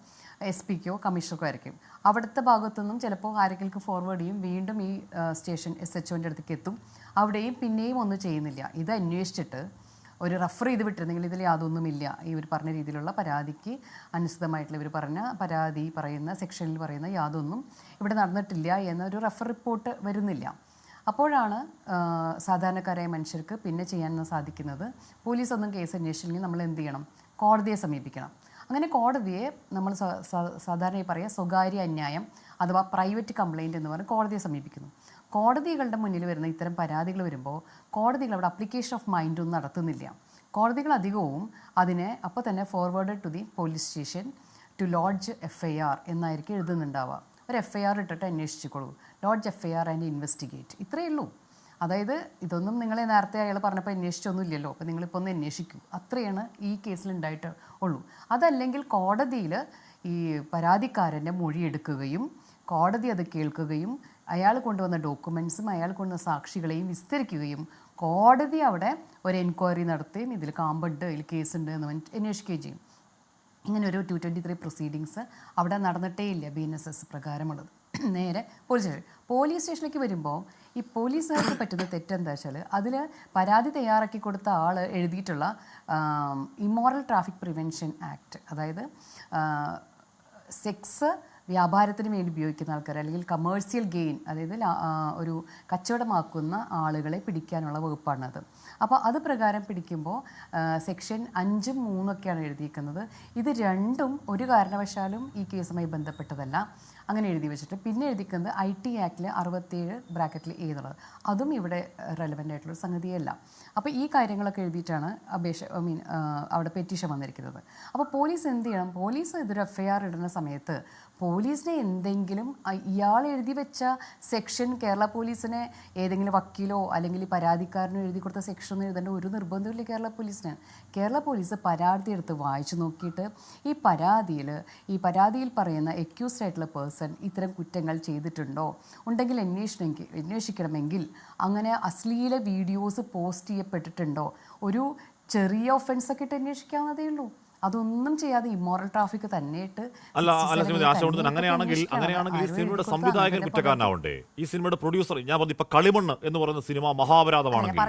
SP-ക്കോ കമ്മീഷണർക്കോ ആയിരിക്കും. അവിടുത്തെ ഭാഗത്തുനിന്നും ചിലപ്പോൾ ആരെങ്കിലും ഫോർവേഡ് ചെയ്യും, വീണ്ടും ഈ സ്റ്റേഷൻ SHOൻ്റെ അടുത്തേക്ക് എത്തും. അവിടെയും പിന്നെയും ഒന്നും ചെയ്യുന്നില്ല. ഇത് അന്വേഷിച്ചിട്ട് ഒരു റെഫർ ചെയ്ത് വിട്ടിരുന്നെങ്കിൽ ഇതിൽ യാതൊന്നുമില്ല, ഇവർ പറഞ്ഞ രീതിയിലുള്ള പരാതിക്ക് അനുസൃതമായിട്ടുള്ള ഇവർ പറഞ്ഞ പരാതി പറയുന്ന സെക്ഷനിൽ പറയുന്ന യാതൊന്നും ഇവിടെ നടന്നിട്ടില്ല എന്നൊരു റെഫർ റിപ്പോർട്ട് വരുന്നില്ല. അപ്പോഴാണ് സാധാരണക്കാരായ മനുഷ്യർക്ക് പിന്നെ ചെയ്യാൻ സാധിക്കുന്നത്, പോലീസ് ഒന്നും കേസ് അന്വേഷിച്ചില്ലെങ്കിൽ നമ്മൾ എന്ത് ചെയ്യണം, കോടതിയെ സമീപിക്കണം. അങ്ങനെ കോടതിയെ നമ്മൾ സാധാരണയായി പറയുക സ്വകാര്യ അന്യായം അഥവാ പ്രൈവറ്റ് കംപ്ലയിൻറ്റ് എന്ന് പറഞ്ഞ് കോടതിയെ സമീപിക്കുന്നു. കോടതികളുടെ മുന്നിൽ വരുന്ന ഇത്തരം പരാതികൾ വരുമ്പോൾ കോടതികൾ അവിടെ അപ്ലിക്കേഷൻ ഓഫ് മൈൻഡ് ഒന്നും നടത്തുന്നില്ല. കോടതികൾ അധികവും അതിനെ അപ്പോൾ തന്നെ forward to the police station to lodge FIR എന്നായിരിക്കും എഴുതുന്നുണ്ടാവുക. ഒരു FIR ഇട്ടിട്ട് അന്വേഷിച്ചുകൊള്ളൂ, ലോഡ്ജ് FIR ആൻഡ് ഇൻവെസ്റ്റിഗേറ്റ്, ഇത്രയേ ഉള്ളൂ. അതായത് ഇതൊന്നും നിങ്ങളെ നേരത്തെ അയാൾ പറഞ്ഞപ്പോൾ അന്വേഷിച്ചൊന്നുമില്ലല്ലോ, അപ്പോൾ നിങ്ങളിപ്പോൾ ഒന്ന് അന്വേഷിക്കൂ, അത്രയാണ് ഈ കേസിലുണ്ടായിട്ട് ഉള്ളൂ. അതല്ലെങ്കിൽ കോടതിയിൽ ഈ പരാതിക്കാരൻ്റെ മൊഴിയെടുക്കുകയും കോടതി അത് കേൾക്കുകയും അയാൾ കൊണ്ടുവന്ന ഡോക്യുമെൻറ്റ്സും അയാൾ കൊണ്ടുവന്ന സാക്ഷികളെയും വിസ്തരിക്കുകയും കോടതി അവിടെ ഒരു എൻക്വയറി നടത്തുകയും ഇതിൽ കാമ്പുണ്ട്, ഇതിൽ കേസുണ്ട് എന്ന് അന്വേഷിക്കുകയും ചെയ്യും. ഇങ്ങനെ ഒരു 223 പ്രൊസീഡിങ്സ് അവിടെ നടന്നിട്ടേ ഇല്ല BNSS പ്രകാരമുള്ളത്. നേരെ പോലീസ് സ്റ്റേഷനിലേക്ക് വരുമ്പോൾ ഈ പോലീസുകാർക്ക് പറ്റുന്ന തെറ്റെന്താ വെച്ചാൽ, അതിൽ പരാതി തയ്യാറാക്കി കൊടുത്ത ആൾ എഴുതിയിട്ടുള്ള ഇമ്മോറൽ ട്രാഫിക് പ്രിവെൻഷൻ ആക്ട്, അതായത് സെക്സ് വ്യാപാരത്തിന് വേണ്ടി ഉപയോഗിക്കുന്ന ആൾക്കാർ അല്ലെങ്കിൽ കമേഴ്സ്യൽ ഗെയിൻ, അതായത് ഒരു കച്ചവടമാക്കുന്ന ആളുകളെ പിടിക്കാനുള്ള വകുപ്പാണത്. അപ്പോൾ അത് പ്രകാരം പിടിക്കുമ്പോൾ സെക്ഷൻ 5ഉം 3ഒക്കെയാണ് എഴുതിയിരിക്കുന്നത്. ഇത് രണ്ടും ഒരു കാരണവശാലും ഈ കേസുമായി ബന്ധപ്പെട്ടതല്ല, അങ്ങനെ എഴുതി വെച്ചിട്ട് പിന്നെ എഴുതിക്കുന്നത് IT ആക്ടിൽ 67(a) എന്നുള്ളത്, അതും ഇവിടെ റെലവൻ്റ് ആയിട്ടുള്ളൊരു സംഗതിയല്ല. അപ്പോൾ ഈ കാര്യങ്ങളൊക്കെ എഴുതിയിട്ടാണ് അവിടെ പെറ്റീഷൻ വന്നിരിക്കുന്നത്. അപ്പോൾ പോലീസ് എന്ത് ചെയ്യണം, പോലീസ് ഇതൊരു FIR ഇടുന്ന സമയത്ത് പോലീസിനെ എന്തെങ്കിലും ഇയാൾ എഴുതി വെച്ച സെക്ഷൻ കേരള പോലീസിനെ ഏതെങ്കിലും വക്കീലോ അല്ലെങ്കിൽ പരാതിക്കാരനോ എഴുതി കൊടുത്ത സെക്ഷനൊന്നും എഴുതേണ്ട ഒരു നിർബന്ധമില്ല കേരള പോലീസിന്. കേരള പോലീസ് പരാതി എടുത്ത് വായിച്ചു നോക്കിയിട്ട് ഈ പരാതിയിൽ പറയുന്ന അക്യൂസ്ഡ് ആയിട്ടുള്ള പേഴ്സൺ ഇത്തരം കുറ്റങ്ങൾ ചെയ്തിട്ടുണ്ടോ, ഉണ്ടെങ്കിൽ അന്വേഷിക്കണമെങ്കിൽ അങ്ങനെ അശ്ലീല വീഡിയോസ് പോസ്റ്റ് ചെയ്യപ്പെട്ടിട്ടുണ്ടോ, ഒരു ചെറിയ ഒഫൻസൊക്കെ ഇട്ട് അന്വേഷിക്കാവുന്നതേ ഉള്ളൂ. അതൊന്നും ചെയ്യാതെ ഇമ്മോറൽ ട്രാഫിക് തന്നെ ഇട്ട് അങ്ങനെയാണെങ്കിൽ ഈ സിനിമയുടെ സംവിധായകൻ കുറ്റക്കാരനാവണ്ടേ? ഈ സിനിമയുടെ പ്രൊഡ്യൂസർ, ഞാൻ പറഞ്ഞു ഇപ്പൊ കളിമണ്ണ് എന്ന് പറയുന്ന സിനിമ മഹാപരാധമാണെങ്കിൽ,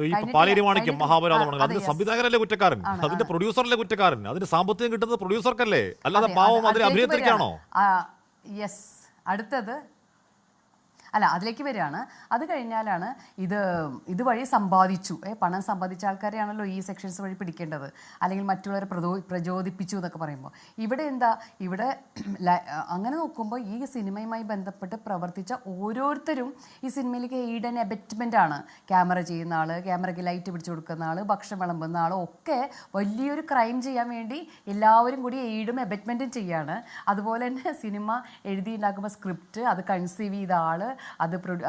ഈ പാലേരി മാണിക്യം മഹാപരാധമാണെങ്കിൽ അതിന്റെ സംവിധായകനല്ലേ കുറ്റക്കാരൻ, അതിന്റെ പ്രൊഡ്യൂസറല്ലേ കുറ്റക്കാരൻ, അതിന്റെ സാമ്പത്തികം കിട്ടുന്നത് പ്രൊഡ്യൂസർക്കല്ലേ, അല്ലാതെ പാവം അതിനെ അഭിനേത്രിക്കാണോ? യെസ്, അടുത്തത് അതിലേക്ക് വരികയാണ്. അത് കഴിഞ്ഞാലാണ് ഇതുവഴി സമ്പാദിച്ചു, പണം സമ്പാദിച്ച ആൾക്കാരെയാണല്ലോ ഈ സെക്ഷൻസ് വഴി പിടിക്കേണ്ടത്, അല്ലെങ്കിൽ മറ്റുള്ളവരെ പ്രചോദിപ്പിച്ചു എന്നൊക്കെ പറയുമ്പോൾ ഇവിടെ അങ്ങനെ നോക്കുമ്പോൾ ഈ സിനിമയുമായി ബന്ധപ്പെട്ട് പ്രവർത്തിച്ച ഓരോരുത്തരും ഈ സിനിമയിലേക്ക് എയ്ഡ് ആൻഡ് അബറ്റ്മെൻ്റ് ആണ്. ക്യാമറ ചെയ്യുന്ന ആൾ, ക്യാമറയ്ക്ക് ലൈറ്റ് പിടിച്ചു കൊടുക്കുന്ന ആൾ, ഭക്ഷണം വിളമ്പുന്ന ആൾ ഒക്കെ വലിയൊരു ക്രൈം ചെയ്യാൻ വേണ്ടി എല്ലാവരും കൂടി എയ്ഡും അബറ്റ്മെൻറ്റും ചെയ്യാണ്. അതുപോലെ തന്നെ സിനിമ എഴുതിയുണ്ടാക്കുമ്പോൾ സ്ക്രിപ്റ്റ് അത് കൺസീവ് ചെയ്ത ആൾ,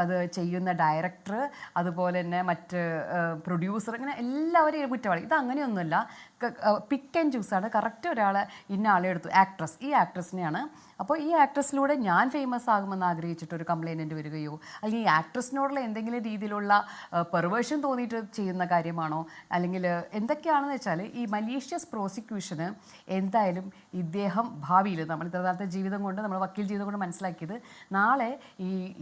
അത് ചെയ്യുന്ന ഡയറക്ടർ, അതുപോലെ തന്നെ മറ്റ് പ്രൊഡ്യൂസർ, അങ്ങനെ എല്ലാവരെയും കുറ്റവാളി. ഇത് അങ്ങനെയൊന്നുമല്ല, പിക്ക് ആൻഡ് ചൂസാണ്. കറക്റ്റ് ഒരാളെ ഇന്ന ആളെ എടുത്തു, ആക്ട്രസ്, ഈ ആക്ട്രസിനെയാണ്. അപ്പോൾ ഈ ആക്ട്രസിലൂടെ ഞാൻ ഫേമസ് ആകുമെന്ന് ആഗ്രഹിച്ചിട്ട് ഒരു കംപ്ലൈൻറ്റ് വരികയോ അല്ലെങ്കിൽ ഈ ആക്ട്രസിനോടുള്ള എന്തെങ്കിലും രീതിയിലുള്ള പെർവേഷൻ തോന്നിയിട്ട് ചെയ്യുന്ന കാര്യമാണോ, അല്ലെങ്കിൽ എന്തൊക്കെയാണെന്ന് വെച്ചാൽ ഈ മലീഷ്യസ് പ്രോസിക്യൂഷന് എന്തായാലും ഇദ്ദേഹം ഭാവിയിൽ നമ്മൾ ഇത്രകാലത്തെ ജീവിതം കൊണ്ട് നമ്മൾ വക്കീൽ ജീവിതം കൊണ്ട് മനസ്സിലാക്കിയത്, നാളെ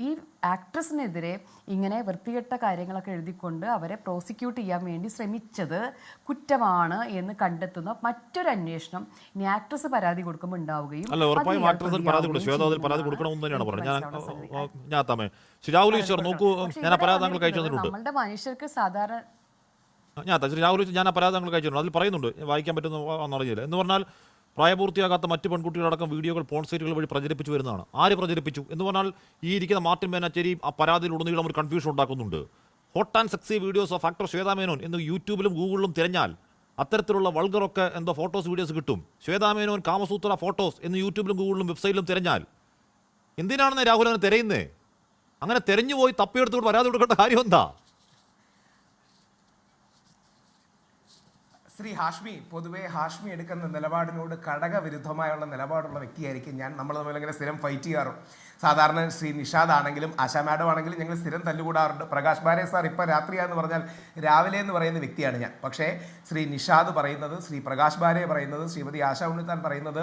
ഈ ആക്ട്രസിനെതിരെ ഇങ്ങനെ വൃത്തികെട്ട കാര്യങ്ങളൊക്കെ എഴുതിക്കൊണ്ട് അവരെ പ്രോസിക്യൂട്ട് ചെയ്യാൻ വേണ്ടി ശ്രമിച്ചത് കുറ്റമാണ് എന്ന് കണ്ടെത്തുന്ന മറ്റൊരു അന്വേഷണം ഇനി ആക്ട്രസ് പരാതി കൊടുക്കുമ്പോൾ ഉണ്ടാവുകയും നമ്മളുടെ മനുഷ്യർക്ക് സാധാരണ ഞാൻ പരാതി കഴിച്ചിട്ടുണ്ട്. അതിൽ പറയുന്നുണ്ട്, വായിക്കാൻ പറ്റുന്ന അറിയില്ല എന്ന് പറഞ്ഞാൽ പ്രായപൂർത്തിയാകാത്ത മറ്റ് പെൺകുട്ടികളടക്കം വീഡിയോകൾ പോൺ സൈറ്റുകൾ വഴി പ്രചരിപ്പിച്ചു വരുന്നതാണ്. ആര് പ്രചരിപ്പിച്ചു എന്ന് പറഞ്ഞാൽ ഈ ഇരിക്കുന്ന മാർട്ടിൻ മേനാച്ചേരി ആ പരാതിയിലുടനീളം ഒരു കൺഫ്യൂഷൻ ഉണ്ടാക്കുന്നുണ്ട്. Hot and sexy videos of actor Shweta Menon എന്ന് യൂട്യൂബിലും ഗൂഗിളിലും തിരഞ്ഞാൽ അത്തരത്തിലുള്ള വൾഗറൊക്കെ എന്തോ ഫോട്ടോസ് വീഡിയോസ് കിട്ടും. ശ്വേതാ മേനോൻ കാമസൂത്ര ഫോട്ടോസ് എന്ന് യൂട്യൂബിലും ഗൂഗിളിലും വെബ്സൈറ്റിലും തിരഞ്ഞാൽ എന്തിനാണെന്ന് രാഹുൽ അങ്ങനെ തിരയുന്നേ? അങ്ങനെ തിരഞ്ഞു പോയി തപ്പിയെടുത്തുകൊണ്ട് പരാതി കൊടുക്കേണ്ട കാര്യം എന്താ? ശ്രീ ഹാഷ്മി, പൊതുവെ ഹാഷ്മി എടുക്കുന്ന നിലപാടിനോട് ഘടകവിരുദ്ധമായുള്ള നിലപാടുള്ള വ്യക്തിയായിരിക്കും ഞാൻ. നമ്മൾ തമ്മിൽ ഇങ്ങനെ സ്ഥിരം ഫൈറ്റ് ചെയ്യാറും. സാധാരണ ശ്രീ നിഷാദ് ആണെങ്കിലും ആശാ മാഡം ആണെങ്കിലും ഞങ്ങൾ സ്ഥിരം തല്ലുകൂടാറുണ്ട്. പ്രകാശ് ബാരെ സാർ ഇപ്പോൾ രാത്രിയാന്ന് പറഞ്ഞാൽ രാവിലെ എന്ന് പറയുന്ന വ്യക്തിയാണ് ഞാൻ. പക്ഷേ ശ്രീ നിഷാദ് പറയുന്നത്, ശ്രീ പ്രകാശ് ബാരെ പറയുന്നത്, ശ്രീമതി ആശാ ഉണ്ണിത്താൻ പറയുന്നത്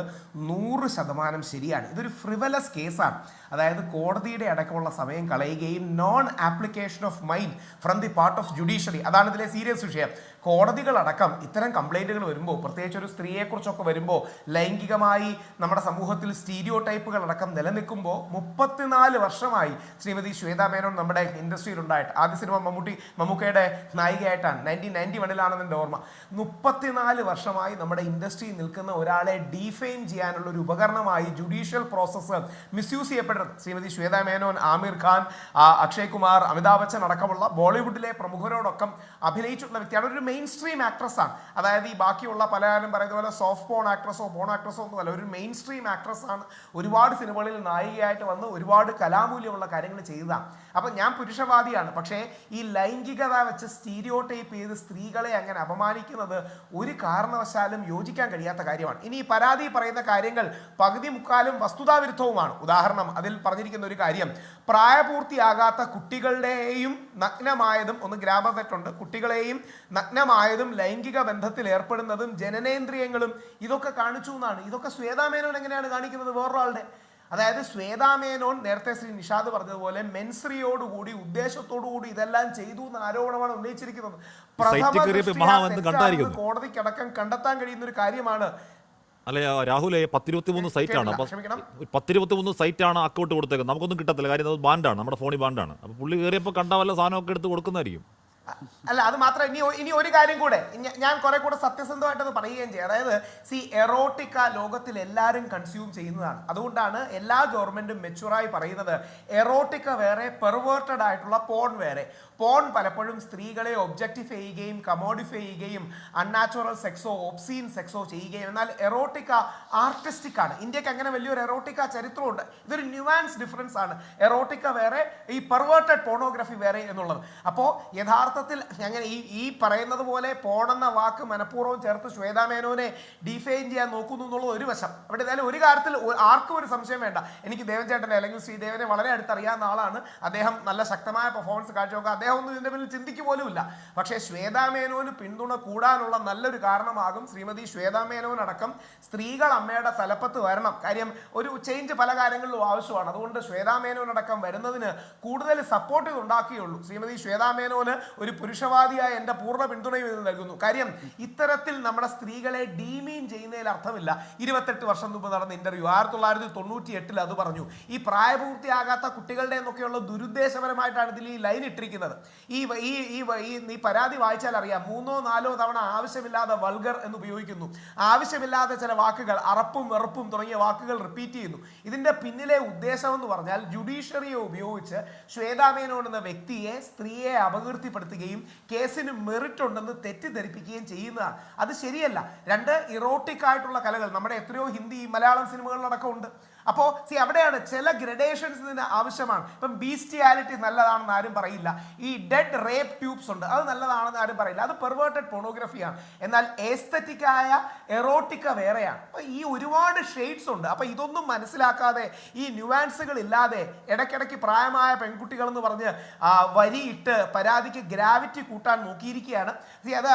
100% ശരിയാണ്. ഇതൊരു ഫ്രിവലസ് കേസാണ്. അതായത് കോടതിയുടെ അടക്കമുള്ള സമയം കളയുകയും non application of mind from the part of judiciary, അതാണ് ഇതിലെ സീരിയസ് വിഷയം. കോടതികളടക്കം ഇത്തരം കംപ്ലൈൻറ്റുകൾ വരുമ്പോൾ, പ്രത്യേകിച്ച് ഒരു സ്ത്രീയെക്കുറിച്ചൊക്കെ വരുമ്പോൾ, ലൈംഗികമായി നമ്മുടെ സമൂഹത്തിൽ സ്റ്റീരിയോ ടൈപ്പുകൾ അടക്കം നിലനിൽക്കുമ്പോൾ 34 വർഷമായി ശ്രീമതി ശ്വേതാ മേനോൻ നമ്മുടെ ഇൻഡസ്ട്രിയിൽ ഉണ്ടായിട്ട്, ആദ്യ സിനിമ മമ്മൂക്കയുടെ നായികയായിട്ടാണ് 1991 എൻ്റെ ഓർമ്മ. 34 വർഷമായി നമ്മുടെ ഇൻഡസ്ട്രിയിൽ നിൽക്കുന്ന ഒരാളെ ഡീഫെയിം ചെയ്യാനുള്ള ഒരു ഉപകരണമായി ജുഡീഷ്യൽ പ്രോസസ്സ് മിസ്യൂസ് ചെയ്യപ്പെടുന്നത് ശ്രീമതി ശ്വേതാ മേനോൻ, ആമിർ ഖാൻ, അക്ഷയ് കുമാർ, അമിതാഭ് ബച്ചൻ അടക്കമുള്ള ബോളിവുഡിലെ പ്രമുഖരോടൊപ്പം അഭിനയിച്ചിട്ടുള്ള വ്യക്തിയാണ്. ഒരു മെയിൻ സ്ട്രീം ആക്ട്രസ് ആണ്. അതായത് ഈ ബാക്കിയുള്ള പലരും പറയുന്ന പോലെ സോഫ്റ്റ് പോൺ ആക്ട്രസോ ഒന്നുമല്ല, ഒരു മെയിൻ സ്ട്രീം ആക്ട്രസ് ആണ്. ഒരുപാട് സിനിമകളിൽ നായികയായിട്ട് വന്ന് ഒരുപാട് കലാമൂല്യമുള്ള കാര്യങ്ങൾ ചെയ്തതാണ്. അപ്പം ഞാൻ പുരുഷവാദിയാണ്. പക്ഷേ ഈ ലൈംഗികത വെച്ച് സ്റ്റീരിയോ ടൈപ്പ് ചെയ്ത് സ്ത്രീകളെ അങ്ങനെ അപമാനിക്കുന്നത് ഒരു കാരണവശാലും യോജിക്കാൻ കഴിയാത്ത കാര്യമാണ്. ഇനി ഈ പരാതി പറയുന്ന കാര്യങ്ങൾ പകുതി മുക്കാലും വസ്തുതാവിരുദ്ധവുമാണ്. ഉദാഹരണം, അതിൽ പറഞ്ഞിരിക്കുന്ന ഒരു കാര്യം, പ്രായപൂർത്തിയാകാത്ത കുട്ടികളുടെയും നഗ്നമായതും, ഒന്ന് ഗ്രാമർ തെറ്റുണ്ട്, കുട്ടികളെയും നഗ്നമായതും ലൈംഗിക ബന്ധത്തിൽ ഏർപ്പെടുന്നതും ജനനേന്ദ്രിയങ്ങളും ഇതൊക്കെ കാണിച്ചു എന്നാണ്. ഇതൊക്കെ ശ്വേതാ മേനോൻ എങ്ങനെയാണ് കാണിക്കുന്നത് വേറൊരാളുടെ? അതായത് ശ്വേതാ മേനോൻ നേരത്തെ ശ്രീ നിഷാദ് പറഞ്ഞതുപോലെ മെൻസ്രിയോടുകൂടി ഉദ്ദേശത്തോടുകൂടി ഇതെല്ലാം ചെയ്തു എന്ന ആരോപണമാണ് ഉന്നയിച്ചിരിക്കുന്നത്. കോടതിക്കടക്കം കണ്ടെത്താൻ കഴിയുന്ന ഒരു കാര്യമാണ്. അല്ലെ രാഹുലെ 10-23 സൈറ്റാണ്. 10-23 സൈറ്റാണ് അക്കൗണ്ട് കൊടുത്തേക്കുന്നത്. നമുക്കൊന്നും കിട്ടത്തില്ല. കാര്യം അത് ബാൻഡാണ്, നമ്മുടെ ഫോണിൽ ബാൻഡാണ്. അപ്പോൾ പുള്ളി കയറിയപ്പോൾ കണ്ട വല്ല സാധനമൊക്കെ എടുത്ത് കൊടുക്കുന്നതായിരിക്കും. അല്ല, അത് മാത്രം. ഇനി ഒരു കാര്യം കൂടെ ഞാൻ കുറെ കൂടെ സത്യസന്ധമായിട്ടത് പറയുകയും ചെയ്യും. അതായത് എറോട്ടിക്ക ലോകത്തിൽ എല്ലാവരും കൺസ്യൂം ചെയ്യുന്നതാണ്. അതുകൊണ്ടാണ് എല്ലാ ഗവൺമെന്റും മെച്ചുറായി പറയുന്നത് എറോട്ടിക്ക വേറെ, പെർവേർട്ടഡ് ആയിട്ടുള്ള പോൺ വേറെ. പോൺ പലപ്പോഴും സ്ത്രീകളെ ഒബ്ജക്റ്റിഫൈ ചെയ്യുകയും കമോഡിഫൈ ചെയ്യുകയും അൺനാച്ചുറൽ സെക്സോ ഒബ്സീൻ സെക്സോ ചെയ്യുകയും, എന്നാൽ എറോട്ടിക്ക ആർട്ടിസ്റ്റിക് ആണ്. ഇന്ത്യക്ക് അങ്ങനെ വലിയൊരു എറോട്ടിക്ക ചരിത്രമുണ്ട്. ഇതൊരു ന്യൂവാൻസ് ഡിഫറൻസ് ആണ്. എറോട്ടിക്ക വേറെ, ഈ പെർവേർട്ടഡ് പോണോഗ്രഫി വേറെ എന്നുള്ളത്. അപ്പോൾ യഥാർത്ഥത്തിൽ അങ്ങനെ ഈ പറയുന്നത് പോലെ പോണെന്ന വാക്ക് മനഃപൂർവ്വം ചേർത്ത് ശ്വേതാ മേനോനെ ഡിഫൈൻ ചെയ്യാൻ നോക്കുന്നു എന്നുള്ളത് ഒരു വശം. അവിടെ ഏതായാലും ഒരു കാര്യത്തിൽ ആർക്കും ഒരു സംശയം വേണ്ട. എനിക്ക് ദേവൻ ചേട്ടനെ അല്ലെങ്കിൽ ശ്രീദേവനെ വളരെ അടുത്തറിയാവുന്ന ആളാണ്. അദ്ദേഹം നല്ല ശക്തമായ പെർഫോമൻസ് കാഴ്ചവെക്കുക. അദ്ദേഹം ഒന്നും ഇതിന്റെ പിന്നിൽ ചിന്തിക്കുക പോലുമില്ല. പക്ഷേ ശ്വേതാ മേനോന് പിന്തുണ കൂടാനുള്ള നല്ലൊരു കാരണമാകും ശ്രീമതി ശ്വേതാ മേനോൻ അടക്കം സ്ത്രീകൾ അമ്മയുടെ തലപ്പത്ത് വരണം. കാര്യം ഒരു ചേഞ്ച് പല കാര്യങ്ങളിലും ആവശ്യമാണ്. അതുകൊണ്ട് ശ്വേതാ മേനോൻ അടക്കം വരുന്നതിന് കൂടുതൽ സപ്പോർട്ട് ഇത് ഉണ്ടാക്കിയുള്ളൂ. ശ്രീമതി ശ്വേതാ മേനോന് ഒരു പുരുഷവാദിയായ എൻ്റെ പൂർണ്ണ പിന്തുണയും ഇത് നൽകുന്നു. കാര്യം ഇത്തരത്തിൽ നമ്മുടെ സ്ത്രീകളെ ഡീമീൻ ചെയ്യുന്നതിൽ അർത്ഥമില്ല. 28 വർഷം മുമ്പ് നടന്ന ഇന്റർവ്യൂ 1998 അത് പറഞ്ഞു. ഈ പ്രായപൂർത്തിയാകാത്ത കുട്ടികളുടെ എന്നൊക്കെയുള്ള ദുരുദ്ദേശപരമായിട്ടാണ് ഇതിൽ ഈ ലൈൻ ഇട്ടിരിക്കുന്നത്. ഈ പരാതി വായിച്ചാൽ അറിയാം, 3-4 തവണ ആവശ്യമില്ലാതെ വൾഗർ എന്ന് ഉപയോഗിക്കുന്നു. ആവശ്യമില്ലാതെ ചില വാക്കുകൾ, അറപ്പും വെറുപ്പും തുടങ്ങിയ വാക്കുകൾ റിപ്പീറ്റ് ചെയ്യുന്നു. ഇതിന്റെ പിന്നിലെ ഉദ്ദേശം എന്ന് പറഞ്ഞാൽ ജുഡീഷ്യറിയെ ഉപയോഗിച്ച് ശ്വേതാ മേനോൻ എന്ന വ്യക്തിയെ, സ്ത്രീയെ അപകീർത്തിപ്പെടുത്തുകയും കേസിന് മെറിറ്റ് ഉണ്ടെന്ന് തെറ്റിദ്ധരിപ്പിക്കുകയും ചെയ്യുന്നതാണ്. അത് ശരിയല്ല. 2 ഇറോട്ടിക് ആയിട്ടുള്ള കലകൾ നമ്മുടെ എത്രയോ ഹിന്ദി മലയാളം സിനിമകളിലടക്കം ഉണ്ട്. അപ്പോൾ അവിടെയാണ് ചില ഗ്രഡേഷൻസ് ഇതിന് ആവശ്യമാണ്. ഇപ്പം ബീസ്റ്റിയാലിറ്റി നല്ലതാണെന്ന് ആരും പറയില്ല. ഈ ഡെഡ് റേപ്പ് ട്യൂബ്സ് ഉണ്ട്, അത് നല്ലതാണെന്ന് ആരും പറയില്ല. അത് പെർവേർട്ടഡ് പോണോഗ്രഫിയാണ്. എന്നാൽ എസ്തറ്റിക്കായ എറോട്ടിക്ക വേറെയാണ്. അപ്പോൾ ഈ ഒരുപാട് ഷെയ്ഡ്സ് ഉണ്ട്. അപ്പോൾ ഇതൊന്നും മനസ്സിലാക്കാതെ, ഈ ന്യൂവാൻസുകൾ ഇല്ലാതെ ഇടയ്ക്കിടയ്ക്ക് പ്രായമായ പെൺകുട്ടികൾ എന്ന് പറഞ്ഞ് വരിയിട്ട് പരാതിക്ക് ഗ്രാവിറ്റി കൂട്ടാൻ നോക്കിയിരിക്കുകയാണ്. അത്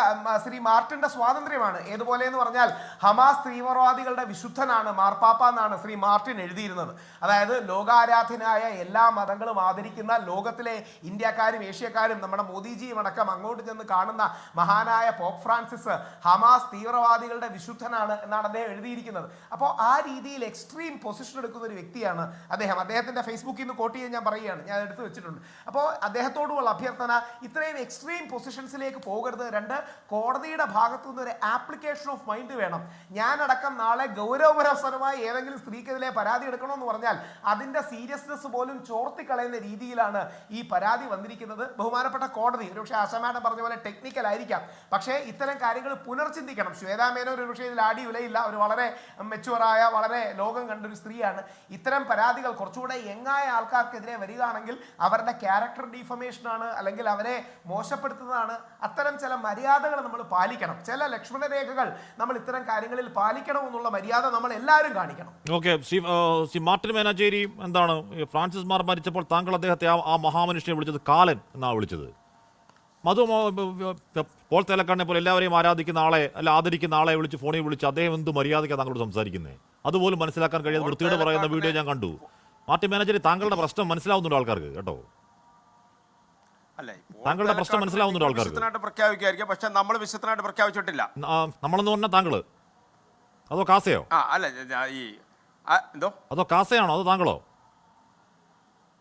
ശ്രീ മാർട്ടിന്റെ സ്വാതന്ത്ര്യമാണ്. ഏതുപോലെ എന്ന് പറഞ്ഞാൽ ഹമാസ് തീവ്രവാദികളുടെ വിശുദ്ധനാണ് മാർപ്പാപ്പ എന്നാണ് ശ്രീ മാർട്ടിൻ എഴുതിയിരുന്നത്. അതായത് ലോകാരാധ്യനായ എല്ലാ മതങ്ങളും ആദരിക്കുന്ന, ലോകത്തിലെ ഇന്ത്യക്കാരും ഏഷ്യക്കാരും നമ്മുടെ മോദിജിയും അടക്കം അങ്ങോട്ട് ചെന്ന് കാണുന്ന മഹാനായ പോപ്പ് ഫ്രാൻസിസ് ഹമാസ് തീവ്രവാദികളുടെ വിശുദ്ധനാണ് എന്നാണ് അദ്ദേഹം എഴുതിയിരിക്കുന്നത്. അപ്പോൾ ആ രീതിയിൽ എക്സ്ട്രീം പൊസിഷൻ എടുക്കുന്ന ഒരു വ്യക്തിയാണ് അദ്ദേഹം. അദ്ദേഹത്തിന്റെ ഫേസ്ബുക്കിൽ നിന്ന് കോട്ട് ചെയ്യാൻ ഞാൻ പറയുകയാണ്, ഞാൻ എടുത്തു വെച്ചിട്ടുണ്ട്. അപ്പോൾ അദ്ദേഹത്തോടുള്ള അഭ്യർത്ഥന, ഇത്രയും എക്സ്ട്രീം പൊസിഷൻസിലേക്ക് പോകരുത്. 2, കോടതിയുടെ ഭാഗത്തു നിന്ന് ഒരു ആപ്ലിക്കേഷൻ ഓഫ് മൈൻഡ് വേണം. ഞാനടക്കം നാളെ ഗൗരവപരമായി ഏതെങ്കിലും സ്ത്രീക്കെതിരെ പരാതി എടുക്കണമെന്ന് പറഞ്ഞാൽ അതിന്റെ സീരിയസ്നെസ് പോലും ചോർത്തിക്കളയുന്ന രീതിയിലാണ് ഈ പരാതി വന്നിരിക്കുന്നത്. ബഹുമാനപ്പെട്ട കോടതി, ഒരുപക്ഷെ ആശാമാഡം പറഞ്ഞ പോലെ ടെക്നിക്കൽ ആയിരിക്കാം, പക്ഷേ ഇത്തരം കാര്യങ്ങൾ പുനർചിന്തിക്കണം. ശ്വേതാ മേനോൻ ഒരു പക്ഷേ ഇതിൽ ആടി ഉലയില്ല. ഒരു വളരെ മെച്ചുവറായ, വളരെ ലോകം കണ്ടൊരു സ്ത്രീയാണ്. ഇത്തരം പരാതികൾ കുറച്ചുകൂടെ യങ്ങായ ആൾക്കാർക്കെതിരെ വരികയാണെങ്കിൽ അവരുടെ ക്യാരക്ടർ ഡീഫമേഷനാണ്, അല്ലെങ്കിൽ അവരെ മോശപ്പെടുത്തുന്നതാണ്. അത്തരം ചില മര്യാദകൾ നമ്മൾ പാലിക്കണം. ചില ലക്ഷ്മണ രേഖകൾ നമ്മൾ ഇത്തരം കാര്യങ്ങളിൽ പാലിക്കണം എന്നുള്ള മര്യാദ നമ്മൾ എല്ലാവരും കാണിക്കണം. ഓക്കെ, ശ്രീ മാർട്ടിൻ മേനാച്ചേരി എന്താണ് ഫ്രാൻസിസ് മാർ മരിച്ചപ്പോൾ താങ്കൾ അദ്ദേഹത്തെ ആ മഹാമനുഷ്യനെ വിളിച്ചത് കാലൻ എന്നാണ് വിളിച്ചത്. മധു പോൾ തേലക്കാടിനെ പോലെ എല്ലാവരെയും ആരാധിക്കുന്ന ആളെ അല്ല ആദരിക്കുന്ന ആളെ വിളിച്ച് ഫോണിൽ വിളിച്ച് അദ്ദേഹം എന്ത് മര്യാദയ്ക്കാണ് താങ്കളോട് സംസാരിക്കുന്നത്? അതുപോലും മനസ്സിലാക്കാൻ കഴിയാതെ വൃത്തിയോട് പറയുന്ന വീഡിയോ ഞാൻ കണ്ടു. മാർട്ടിൻ മേനാച്ചേരി താങ്കളുടെ പ്രശ്നം മനസ്സിലാവുന്നുണ്ട് ആൾക്കാർക്ക് കേട്ടോ. താങ്കളുടെ പ്രശ്നം മനസ്സിലാവുന്നുണ്ട് ആൾക്കാർക്ക്. വിശുദ്ധനായിട്ട് പ്രഖ്യാപിക്കായിരിക്കും, പക്ഷെ നമ്മൾ വിശുദ്ധനായിട്ട് പ്രഖ്യാപിച്ചിട്ടില്ല. നമ്മളെന്ന് പറഞ്ഞാൽ താങ്കള് അതോ കാസയോ? അല്ല ഈ എന്തോ അതോ കാസയാണോ അതോ താങ്കളോ?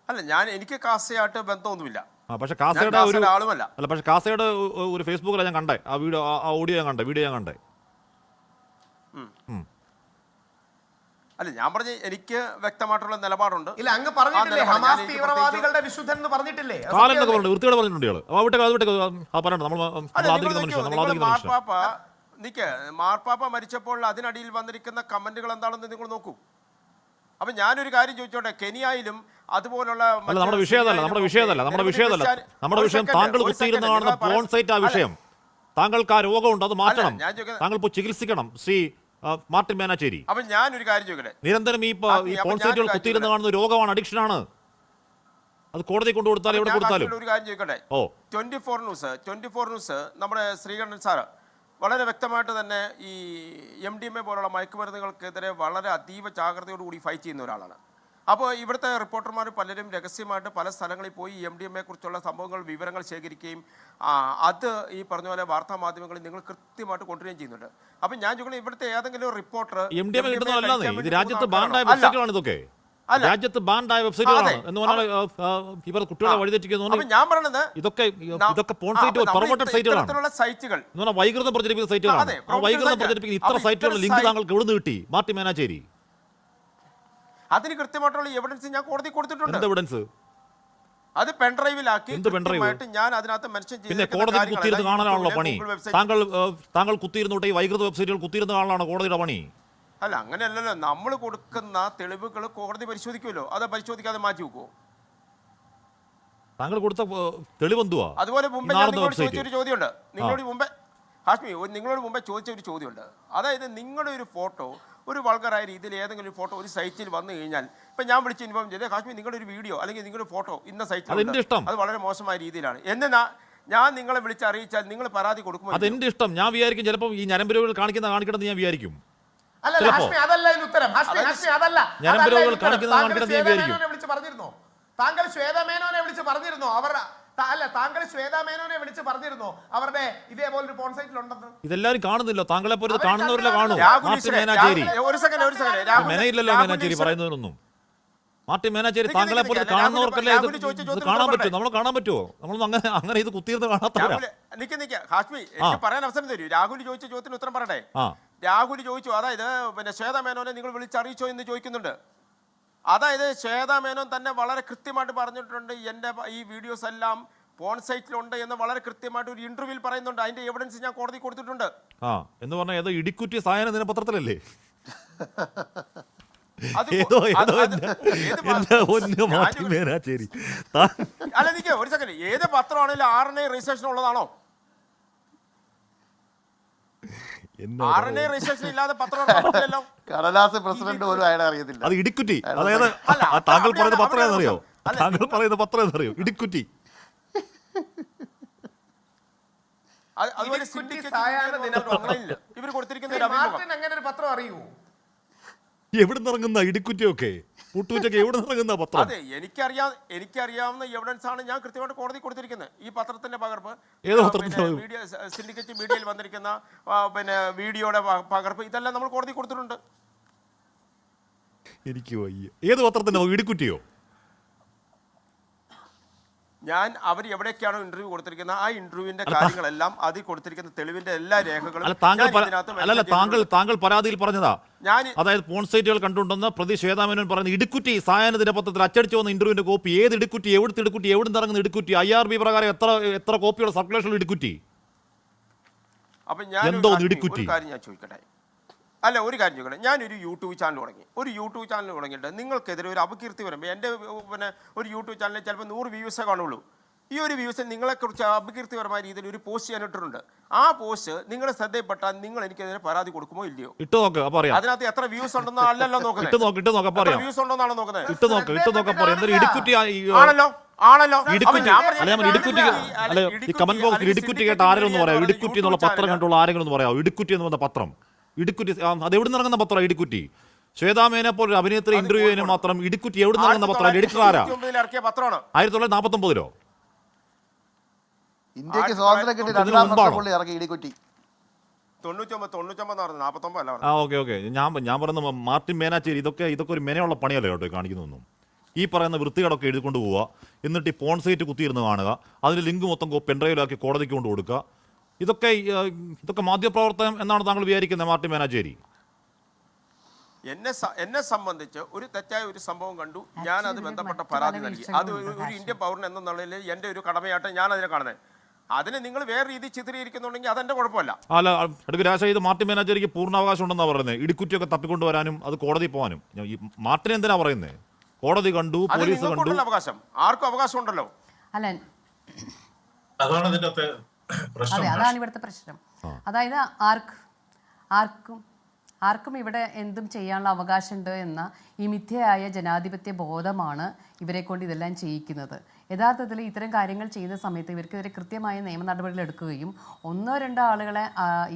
അല്ല എനിക്ക് കാസയായിട്ട് ബന്ധമൊന്നുമില്ല. പക്ഷെ കാസയുടെ ഒരു ആളുമല്ല. അല്ല പക്ഷെ കാസയുടെ ഒരു ഫേസ്ബുക്കിലാണ് ഞാൻ കണ്ടേ ആ വീഡിയോ, ആ ഓഡിയോ ഞാൻ കണ്ടേ, വീഡിയോ ഞാൻ കണ്ടേ. അല്ല ഞാൻ പറഞ്ഞ എനിക്ക് വ്യക്തമായിട്ടുള്ള നിലപാടുണ്ട്. ഇല്ല, അങ്ങ് പറഞ്ഞിട്ടില്ലേ ഹമാസ് തീവ്രവാദികളുടെ വിശുദ്ധൻ എന്ന് പറഞ്ഞിട്ടില്ലേ? കാലെന്നൊക്കെ പറഞ്ഞു വൃത്തിയോടെ പറഞ്ഞിട്ടുണ്ട് ഇയാള്. പറയണ്ട, നമ്മൾ ആദരിക്കുന്ന മനുഷ്യൻ, നമ്മൾ ആദരിക്കുന്ന മനുഷ്യൻ. മാർപ്പാപ്പ മരിച്ചപ്പോൾ അതിനടിയിൽ വന്നിരിക്കുന്ന കമന്റുകൾ എന്താണെന്ന് നിങ്ങൾ നോക്കൂ. അപ്പൊ ഞാനൊരു കാര്യം ചോദിച്ചോട്ടെ, കെനിയയിലും അതുപോലുള്ള നമ്മുടെ വിഷയമല്ല നമ്മുടെ വിഷയം താങ്കൾ കുത്തിയിരുന്ന് കാണുന്ന പോൺ സൈറ്റ് ആ വിഷയം. താങ്കൾക്ക് ആ രോഗമുണ്ട്, അത് മാറ്റണം. താങ്കൾ ഇപ്പോൾ ചികിത്സിക്കണം ശ്രീ മാർട്ടിൻ മേനാച്ചേരി. അപ്പൊ ഞാനൊരു കാര്യം ചോദിക്കട്ടെ, നിരന്തരം ഈ പോൺ സൈറ്റുകൾ കുത്തിയിരുന്ന് കാണുന്ന രോഗമാണ്, അഡിക്ഷനാണ്. അത് കോടതി കൊണ്ടുകൊടുത്താലും എവിടെ കൊടുത്താലും. ഒരു കാര്യം ചോദിക്കട്ടെ, 24 ന്യൂസ് നമ്മുടെ ശ്രീകണ്ഠൻ സാറ് വളരെ വ്യക്തമായിട്ട് തന്നെ ഈ MDMA പോലുള്ള മയക്കുമരുന്നുകൾക്കെതിരെ വളരെ അതീവ ജാഗ്രതയോടുകൂടി ഫൈറ്റ് ചെയ്യുന്ന ഒരാളാണ്. അപ്പോൾ ഇവിടുത്തെ റിപ്പോർട്ടർമാർ പലരും രഹസ്യമായിട്ട് പല സ്ഥലങ്ങളിൽ പോയി MDMA കുറിച്ചുള്ള സംഭവങ്ങൾ വിവരങ്ങൾ ശേഖരിക്കുകയും അത് ഈ പറഞ്ഞ പോലെ വാർത്താ മാധ്യമങ്ങളിൽ നിങ്ങൾ കൃത്യമായിട്ട് കൊണ്ടുവരികയും ചെയ്യുന്നുണ്ട്. അപ്പം ഞാൻ ചോദിക്കുന്നത്, ഇവിടുത്തെ ഏതെങ്കിലും റിപ്പോർട്ടർ രാജ്യത്ത് ബാൻഡായ വെബ്സൈറ്റുകളാണ് ഇതൊക്കെ, രാജ്യത്ത് ബാൻഡായ വെബ്സൈറ്റുകളാണ് എന്ന് പറഞ്ഞാൽ ഇവർ കുട്ടികളെ വഴിതെറ്റിക്കുന്നു. ഞാൻ പറഞ്ഞത് ഇതൊക്കെ പോൺ സൈറ്റുകൾ, പെർവേർട്ടഡ് സൈറ്റുകളാണ്, സൈറ്റുകൾ വൈകൃതം പ്രചരിപ്പിക്കുന്ന സൈറ്റുകളാണ്. ആ വൈകൃതം പ്രചരിപ്പിക്കുന്ന ഇത്ര സൈറ്റുകളുടെ ലിങ്ക് താങ്കൾക്ക് എവിടെ കിട്ടി മാർട്ടിൻ മേനാച്ചേരി? അതിന് കൃത്യമായിട്ടുള്ള എവിഡൻസ് ഞാൻ കോടതി കൊടുത്തിട്ടുണ്ട്. എന്ത് എവിഡൻസ്? അത് പെൻഡ്രൈവിലാക്കി ഞാൻ അതിനകത്ത് മെൻഷൻ ചെയ്തു. പിന്നെ കോടതി കുത്തിയിരുന്ന് കാണാനാണല്ലോ പണി. താങ്കൾ കുത്തിയിരുന്നോട്ടെ ഈ വൈകൃത വെബ്സൈറ്റുകൾ കുത്തിയിരുന്ന് കാണാനാണോ കോടതിയുടെ പണി? അല്ല, അങ്ങനെയല്ലല്ലോ. നമ്മൾ കൊടുക്കുന്ന തെളിവുകൾ കോടതി പരിശോധിക്കുമല്ലോ, അത് പരിശോധിക്കാതെ മാറ്റി വെക്കുമോ? താങ്കൾ കൊടുത്ത തെളിവെന്തുവാ? അതുപോലെ മുമ്പേ ചോദിച്ചൊരു ചോദ്യമുണ്ട് നിങ്ങളോട് മുമ്പേ, ഹാഷ്മി, നിങ്ങളോട് മുമ്പേ ചോദിച്ച ഒരു ചോദ്യമുണ്ട്. അതായത് നിങ്ങളുടെ ഒരു ഫോട്ടോ ഒരു വൾഗറായ രീതിയിൽ ഏതെങ്കിലും ഒരു ഫോട്ടോ ഒരു സൈറ്റിൽ വന്നു കഴിഞ്ഞാൽ, ഇപ്പം ഞാൻ വിളിച്ച് ഇൻഫോം ചെയ്തേ, ഹാഷ്മി നിങ്ങളുടെ ഒരു വീഡിയോ അല്ലെങ്കിൽ നിങ്ങളുടെ ഫോട്ടോ ഇന്ന സൈറ്റിൽ അത് വളരെ മോശമായ രീതിയിലാണ് എന്ന് ഞാൻ നിങ്ങളെ വിളിച്ച് അറിയിച്ചാൽ നിങ്ങൾ പരാതി കൊടുക്കുമോ? അതെന്റെ ഇഷ്ടം. ഞാൻ വിചാരിക്കും ചിലപ്പോൾ ഈ ഞരമ്പുരോഗികൾ കാണിക്കണമെന്ന് ഞാൻ വിചാരിക്കും. താങ്കൾ ശ്വേതാ മേനോനെ വിളിച്ച് പറഞ്ഞിരുന്നോ അവരുടെ ഇതേപോലൊരു പോൺ സൈറ്റിൽ ഉണ്ടെന്ന്? ഇതെല്ലാരും കാണുന്നില്ല, താങ്കളെ പോലെ കാണുന്നവരില്ല കാണൂ. മെനയില്ലല്ലോ മേനാച്ചേരി പറയുന്നതിനൊന്നും. മാർട്ടിൻ മേനാച്ചേരി താങ്കളെ പോലെ കാണുന്നവർക്കല്ലേ ഇത് കാണാൻ പറ്റും. നമ്മൾ കാണാൻ പറ്റുമോ? നമ്മളൊന്നും അങ്ങനെ ഇത് കുത്തിയിരുന്ന് കാണാത്തവരാ. ഹാഷ്മി, എനിക്ക് പറയാൻ അവസരം തരൂ. രാഹുൽ ചോദിച്ച ചോദ്യത്തിന് ഉത്തരം പറയട്ടെ. രാഹുൽ ചോദിച്ചു, അതായത് പിന്നെ ശ്വേതാ മേനോനെ നിങ്ങൾ വിളിച്ചറിയിച്ചോ എന്ന് ചോദിക്കുന്നുണ്ട്. അതായത് ശ്വേതാ മേനോൻ തന്നെ വളരെ കൃത്യമായിട്ട് പറഞ്ഞിട്ടുണ്ട്, എൻ്റെ ഈ വീഡിയോസ് എല്ലാം പോൺ സൈറ്റിലുണ്ട് എന്ന് വളരെ കൃത്യമായിട്ട് ഒരു ഇന്റർവ്യൂവിൽ പറയുന്നുണ്ട്. അതിന്റെ എവിഡൻസ് ഞാൻ കോടതി കൊടുത്തിട്ടുണ്ട്. എന്ന് പറഞ്ഞാൽ ഏതോ ഇടിക്കുറ്റി സായന ദിനപത്രത്തിലല്ലേ? അല്ല, നിക്ക് ഒരു സെക്കൻഡ്. ഏത് പത്രമാണെങ്കിലും RNA രജിസ്ട്രേഷൻ ഉള്ളതാണോ? RNA രജിസ്ട്രേഷൻ ഇല്ലാതെ പത്രം കടലാസ് പ്രസിഡന്റ് പോലും അയാളെ അറിയത്തില്ല. അത് ഇടിക്കുറ്റി. അതായത് താങ്കൾ പറയുന്ന പത്രം എന്നറിയോ? താങ്കൾ പറയുന്ന പത്രം എന്നറിയോ? ഇടിക്കുറ്റി. ഇവർ കൊടുത്തിരിക്കുന്ന അങ്ങനെ ഒരു പത്രം അറിയൂ? എവിടെ നിറങ്ങുന്ന ഇടിക്കുറ്റിയൊക്കെ പൂട്ടുകുറ്റൊക്കെ എവിടെ നിറങ്ങുന്ന പത്രം? അതെ, എനിക്കറിയാവുന്ന എവിഡൻസ് ആണ് ഞാൻ കൃത്യമായിട്ട് കോടതി കൊടുത്തിരിക്കുന്നത്. ഈ പത്രത്തിന്റെ പകർപ്പ്, മീഡിയ സിൻഡിക്കേറ്റ് മീഡിയയിൽ വന്നിരിക്കുന്ന പിന്നെ വീഡിയോയുടെ പകർപ്പ്, ഇതെല്ലാം നമ്മൾ കോടതി കൊടുത്തിട്ടുണ്ട്. എനിക്ക് വയ്യ. ഏത് പത്രത്തിന്റെ ഇടിക്കുറ്റിയോ? ഞാൻ അവർ എവിടേക്കാണോ ഇന്റർവ്യൂ കൊടുത്തിരിക്കുന്നത് ആ ഇന്റർവ്യൂവിന്റെ കാര്യങ്ങളെല്ലാം അതിൽ കൊടുത്തിരിക്കുന്ന തെളിവിന്റെ എല്ലാ രേഖകളും താങ്കൾ പരാതിയിൽ പറഞ്ഞതാ. അതായത് പോൺ സൈറ്റുകൾ കണ്ടുണ്ടെന്ന് പ്രതി ശ്വേതാ മേനോൻ പറയുന്ന ഇടുക്കുറ്റി സായാഹ്ന ദിനപത്രത്തിൽ അച്ചടിച്ചു വന്ന ഇന്റർവ്യൂവിന്റെ കോപ്പി. ഏത് ഇടുക്കുറ്റി, എവിടുത്തെ ഇടുക്കുറ്റി, എവിടെ ഇറങ്ങുന്ന ഇടുക്കുറ്റി, IRB പ്രകാരം എത്ര കോപ്പിയുടെ സർക്കുലേഷനിൽ ഇടുക്കുറ്റി? അപ്പൊ ഞാൻ ഒരു കാര്യം ഞാൻ ചോദിക്കട്ടെ. അല്ല, ഒരു കാര്യം ചോദിക്കട്ടെ. ഞാനൊരു യൂട്യൂബ് ചാനൽ തുടങ്ങിയിട്ട് നിങ്ങൾക്കെതിരെ ഒരു അപകീർത്തി വരുമ്പോൾ എൻ്റെ പിന്നെ ഒരു യൂട്യൂബ് ചാനലിൽ ചിലപ്പോൾ 100 വ്യൂസേ കാണുള്ളൂ. ഈ ഒരു വ്യൂസിൽ നിങ്ങളെക്കുറിച്ച് അപകീർത്തിപരമായ രീതിയിൽ ഒരു പോസ്റ്റ് ഞാൻ ഇട്ടിട്ടുണ്ട്. ആ പോസ്റ്റ് നിങ്ങളുടെ ശ്രദ്ധയിൽപ്പെട്ടാൽ നിങ്ങൾ എനിക്കെതിരെ പരാതി കൊടുക്കുമോ ഇല്ലയോ? ഇട്ട് നോക്ക്, അപ്പൊ അറിയാം. അതിനകത്ത് എത്ര വ്യൂസ് ഉണ്ടെന്നോ അല്ലല്ലോ നോക്കുന്നത്. ഇട്ട് നോക്ക്, അപ്പൊ അറിയാം. വ്യൂസ് ഉണ്ടോന്നാണ് നോക്കുന്നത്. ഇട്ട് നോക്ക്, അപ്പൊ അറിയാം. എന്തായാലും ഇടുക്കുറ്റി ആണല്ലോ. ഇടുക്കുറ്റി അല്ല, ഈ കമന്റ് ബോക്സിൽ ഇടുക്കുറ്റി കേട്ട ആരെങ്കിലും ഒന്ന് പറയാം. ഇടുക്കുറ്റി എന്നുള്ള പത്രം കണ്ടുള്ള ആരെങ്കിലും ഒന്ന് പറയാം. ഇടുക്കുറ്റി എന്ന് പറഞ്ഞ പത്രം, ഇടുക്കുറ്റി അത് എവിടെ നിന്ന് ഇറങ്ങുന്ന പത്രം? ഇടുക്കുറ്റി ശ്വേതാമേനെ പോലെ ഒരു അഭിനേത്രി ഇന്റർവ്യൂ ചെയ്യുന്ന മാത്രം ഇടുക്കുറ്റി എവിടെ നിന്ന് ഇറങ്ങുന്ന പത്രം? എഡിറ്റർ ആരാ? 1949 ഇന്ത്യക്ക് സ്വാതന്ത്ര്യം കിട്ടി 2-ാം വർഷം പുള്ളി ഇറക്കി ഇടിക്കുറ്റി. 99 അല്ല. ഓക്കെ. ഞാൻ പറയുന്ന മാർട്ടിൻ മേനാച്ചേരി ഇതൊക്കെ ഒരു മെനയുള്ള പണിയല്ലേ കേട്ടോ കാണിക്കുന്നൊന്നും. ഈ പറയുന്ന വൃത്തികേടൊക്കെ എഴുതിക്കൊണ്ട് പോവുക, എന്നിട്ട് ഈ പോൺ സൈറ്റ് കുത്തിയിരുന്ന് കാണുക, അതിന് ലിങ്ക് മൊത്തം പെൻഡ്രൈവിലാക്കി കോടതിക്ക് കൊണ്ട് കൊടുക്കുക. ഇതൊക്കെ മാധ്യമപ്രവർത്തനം എന്നാണ് താങ്കൾ വിചാരിക്കുന്നത് മാർട്ടിൻ മേനാച്ചേരി? എന്നെ സംബന്ധിച്ച് ഒരു തെറ്റായ ഒരു സംഭവം കണ്ടു, ഞാൻ അത് ബന്ധപ്പെട്ട പരാതി നൽകി. അത് ഒരു ഇന്ത്യൻ പൗരൻ എന്ന നിലയിൽ എൻ്റെ ഒരു കടമയായിട്ട് ഞാൻ അതിനെ കാണുന്നത്. അതിന് നിങ്ങൾ വേറെ രീതി ചിത്രീകരിക്കുന്നുണ്ടെങ്കിൽ അതെന്റെ കുഴപ്പമില്ല. അല്ല, അടുത്ത രാശ ഇത് മാർട്ടിൻ മേനാച്ചേരിക്ക് പൂർണ്ണാവകാശം ഉണ്ടെന്നാണ് പറയുന്നത്. ഇടിക്കുറ്റിയൊക്കെ തപ്പിക്കൊണ്ടുവരാനും അത് കോടതി പോകാനും. ഈ മാർട്ടിൻ എന്തിനാ പറയുന്നത്? കോടതി കണ്ടു, പോലീസ് കണ്ടു. അവകാശം ആർക്കും അവകാശം ഉണ്ടല്ലോ. അല്ല, അതാണ് ഇതിന്റെ പ്രശ്നം. അതാണ് ഇവിടുത്തെ പ്രശ്നം. അതായത് ആർക്കും ഇവിടെ എന്തും ചെയ്യാനുള്ള അവകാശമുണ്ട് എന്ന ഈ മിഥ്യയായ ജനാധിപത്യ ബോധമാണ് ഇവരെ കൊണ്ട് ഇതെല്ലാം ചെയ്യിക്കുന്നത്. യഥാർത്ഥത്തിൽ ഇത്തരം കാര്യങ്ങൾ ചെയ്യുന്ന സമയത്ത് ഇവർക്കെതിരെ കൃത്യമായ നിയമ നടപടികൾ എടുക്കുകയും 1-2 ആളുകളെ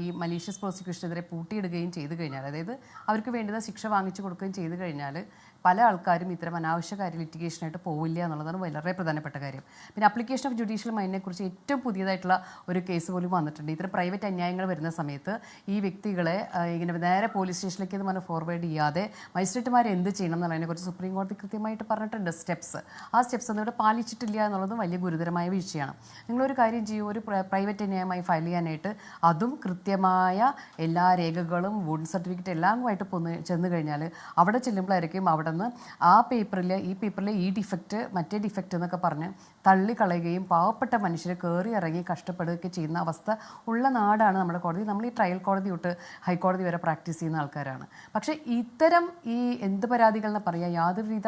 ഈ മലീഷ്യസ് പ്രോസിക്യൂഷനെതിരെ പൂട്ടിയിടുകയും ചെയ്തു കഴിഞ്ഞാൽ, അതായത് അവർക്ക് വേണ്ടുന്ന ശിക്ഷ വാങ്ങിച്ചു കൊടുക്കുകയും ചെയ്തു കഴിഞ്ഞാൽ പല ആൾക്കാരും ഇത്തരം അനാവശ്യകാര്യ ലിറ്റിഗേഷനായിട്ട് പോവില്ല എന്നുള്ളതാണ് വളരെ പ്രധാനപ്പെട്ട കാര്യം. പിന്നെ അപ്ലിക്കേഷൻ ഓഫ് ജുഡീഷ്യൽ മൈൻഡിനെ കുറിച്ച് ഏറ്റവും പുതിയതായിട്ടുള്ള ഒരു കേസ് പോലും വന്നിട്ടുണ്ട്. ഇത്തരം പ്രൈവറ്റ് അന്യായങ്ങൾ വരുന്ന സമയത്ത് ഈ വ്യക്തികളെ ഇങ്ങനെ നേരെ പോലീസ് സ്റ്റേഷനിലേക്ക് എന്ന് പറഞ്ഞ് ഫോർവേഡ് ചെയ്യാതെ മജിസ്ട്രേറ്റുമാർ എന്ത് ചെയ്യണം എന്നുള്ളതിനെക്കുറിച്ച് സുപ്രീം കോടതി കൃത്യമായിട്ട് പറഞ്ഞിട്ടുണ്ട് സ്റ്റെപ്സ്. ആ സ്റ്റെപ്സ് ഒന്നും ഇവിടെ പാലിച്ചിട്ടില്ല എന്നുള്ളത് വലിയ ഗുരുതരമായ വീഴ്ചയാണ്. നിങ്ങളൊരു കാര്യം ചെയ്യൂ, ഒരു പ്രൈവറ്റ് അന്യായമായി ഫയൽ ചെയ്യാനായിട്ട് അതും കൃത്യമായ എല്ലാ രേഖകളും വുഡ് സർട്ടിഫിക്കറ്റ് എല്ലാമായിട്ട് ചെന്ന് കഴിഞ്ഞാൽ അവിടെ ചെല്ലുമ്പോഴായിരിക്കും അവിടെ നിന്ന് ഈ പേപ്പറിലെ ഈ ഡിഫക്റ്റ് മറ്റേ ഡിഫക്റ്റ് എന്നൊക്കെ പറഞ്ഞ് തള്ളിക്കളയുകയും പാവപ്പെട്ട മനുഷ്യരെ കയറി ഇറങ്ങി കഷ്ടപ്പെടുകയൊക്കെ ചെയ്യുന്ന അവസ്ഥ ഉള്ള നാടാണ് നമ്മുടെ കോടതി. നമ്മൾ ഈ ട്രയൽ കോടതി തൊട്ട് ഹൈക്കോടതി വരെ പ്രാക്ടീസ് ചെയ്യുന്ന ആൾക്കാരാണ്. പക്ഷേ ഇത്തരം ഈ എന്ത് പരാതികൾ എന്ന് പറയാം, യാതൊരുവിധ